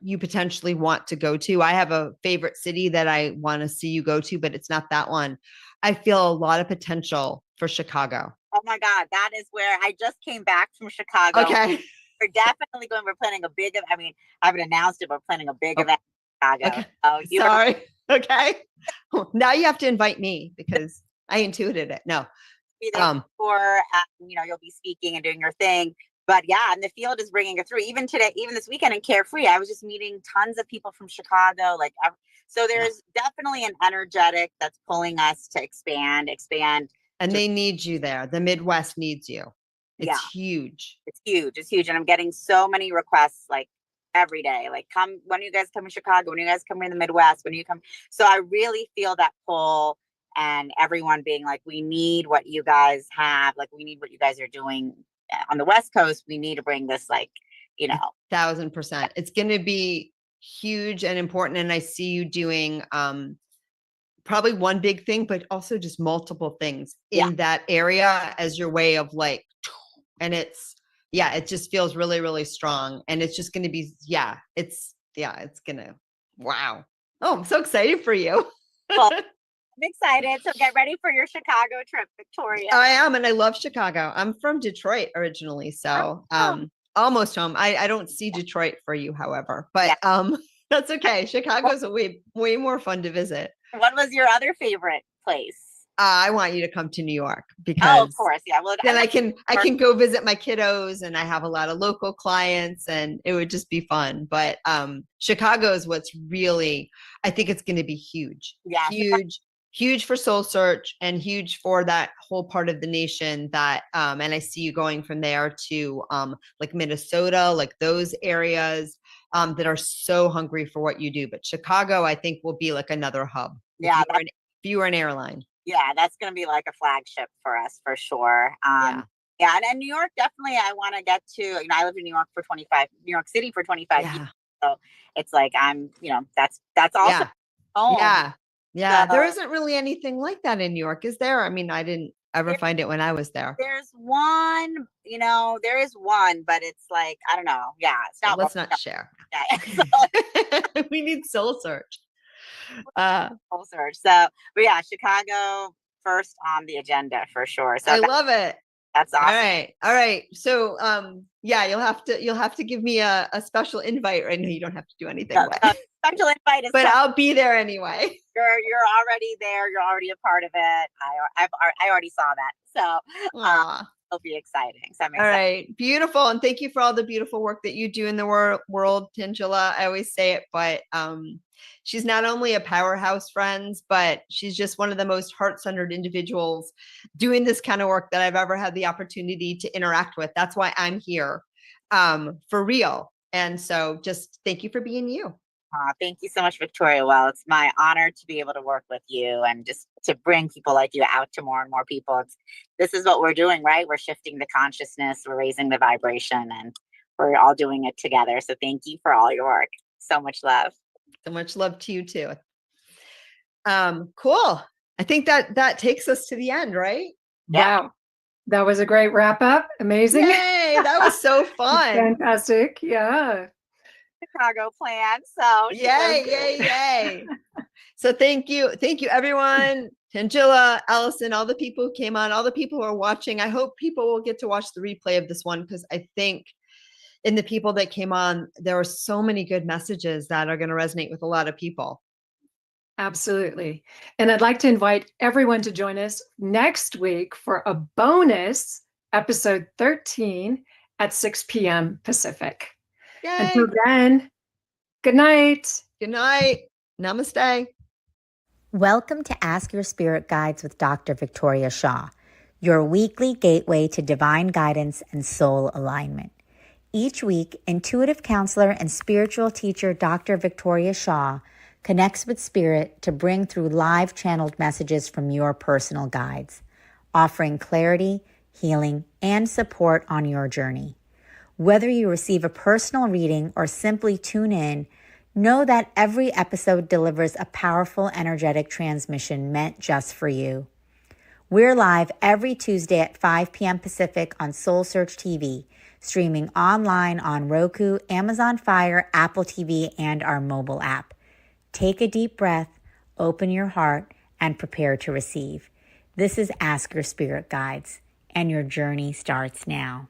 you potentially want to go to. I have a favorite city that I want to see you go to, but it's not that one. I feel a lot of potential for Chicago. Oh my God. That is where I just came back from Chicago. Okay. We're definitely going. We're planning a big, I haven't announced it, but we're planning a big event in Chicago. Okay. Oh, sorry. Okay. Now you have to invite me because I intuited it. No. Be there for, you'll be speaking and doing your thing. But yeah, and the field is bringing it through. Even today, even this weekend in Carefree, I was just meeting tons of people from Chicago. So there's definitely an energetic that's pulling us to expand. And they need you there. The Midwest needs you. It's huge. It's huge. It's huge. And I'm getting so many requests like every day. Like, when are you guys coming to Chicago? When are you guys coming in the Midwest? When are you come? So I really feel that pull, and everyone being like, we need what you guys have. Like, we need what you guys are doing on the West Coast. We need to bring this, 1,000%. It's going to be huge and important. And I see you doing probably one big thing, but also just multiple things in that area as your way of and it just feels really, really strong. And it's just going to be, it's going to, wow. Oh, I'm so excited for you. Well, I'm excited. So get ready for your Chicago trip, Victoria. I am. And I love Chicago. I'm from Detroit originally. So almost home. I don't see Detroit for you, however, but that's okay. Chicago's way more fun to visit. What was your other favorite place? I want you to come to New York because of course. Yeah. Well, then I can go visit my kiddos, and I have a lot of local clients, and it would just be fun. But Chicago is what's really, I think it's going to be huge. Yeah. Huge for SoulSearch and huge for that whole part of the nation that, and I see you going from there to like Minnesota, like those areas that are so hungry for what you do. But Chicago, I think, will be like another hub. Yeah. If you were an airline. Yeah, that's going to be like a flagship for us for sure. And New York, definitely, I want to get to, I lived in New York City for 25 years. So it's like, that's also home. Yeah. So, there isn't really anything like that in New York, is there? I mean, I didn't ever find it when I was there. There's one, there is one, but it's like, I don't know. Yeah. It's not. Let's not share. Yeah. We need SoulSearch. SoulSearch. So, but yeah, Chicago first on the agenda for sure. So I love it. That's awesome. All right. So, you'll have to give me a special invite. I know you don't have to do anything. Special invite is but I'll be there anyway. You're already there. You're already a part of it. I already saw that. So it'll be exciting. So I'm excited. All right. Beautiful. And thank you for all the beautiful work that you do in the world, Tangela. I always say it, but she's not only a powerhouse, friends, but she's just one of the most heart-centered individuals doing this kind of work that I've ever had the opportunity to interact with. That's why I'm here, for real. And so just thank you for being you. Thank you so much, Victoria. Well, it's my honor to be able to work with you and just to bring people like you out to more and more people. This is what we're doing, right? We're shifting the consciousness, we're raising the vibration, and we're all doing it together. So thank you for all your work. So much love. So much love to you too. Cool. I think that takes us to the end, right? Yeah. Wow. That was a great wrap up. Amazing. Yay, that was so fun. Fantastic. Yeah. Chicago plan. So yay. So thank you everyone, Tangela, Allison, all the people who came on, all the people who are watching. I hope people will get to watch the replay of this one, because I think in the people that came on, there were so many good messages that are going to resonate with a lot of people. Absolutely. And I'd like to invite everyone to join us next week for a bonus episode 13 at 6 p.m. Pacific. Yay. Until then, good night. Good night. Namaste. Welcome to Ask Your Spirit Guides with Dr. Victoria Shaw, your weekly gateway to divine guidance and soul alignment. Each week, intuitive counselor and spiritual teacher Dr. Victoria Shaw connects with spirit to bring through live channeled messages from your personal guides, offering clarity, healing, and support on your journey. Whether you receive a personal reading or simply tune in, know that every episode delivers a powerful energetic transmission meant just for you. We're live every Tuesday at 5 p.m. Pacific on SoulSearch TV, streaming online on Roku, Amazon Fire, Apple TV, and our mobile app. Take a deep breath, open your heart, and prepare to receive. This is Ask Your Spirit Guides, and your journey starts now.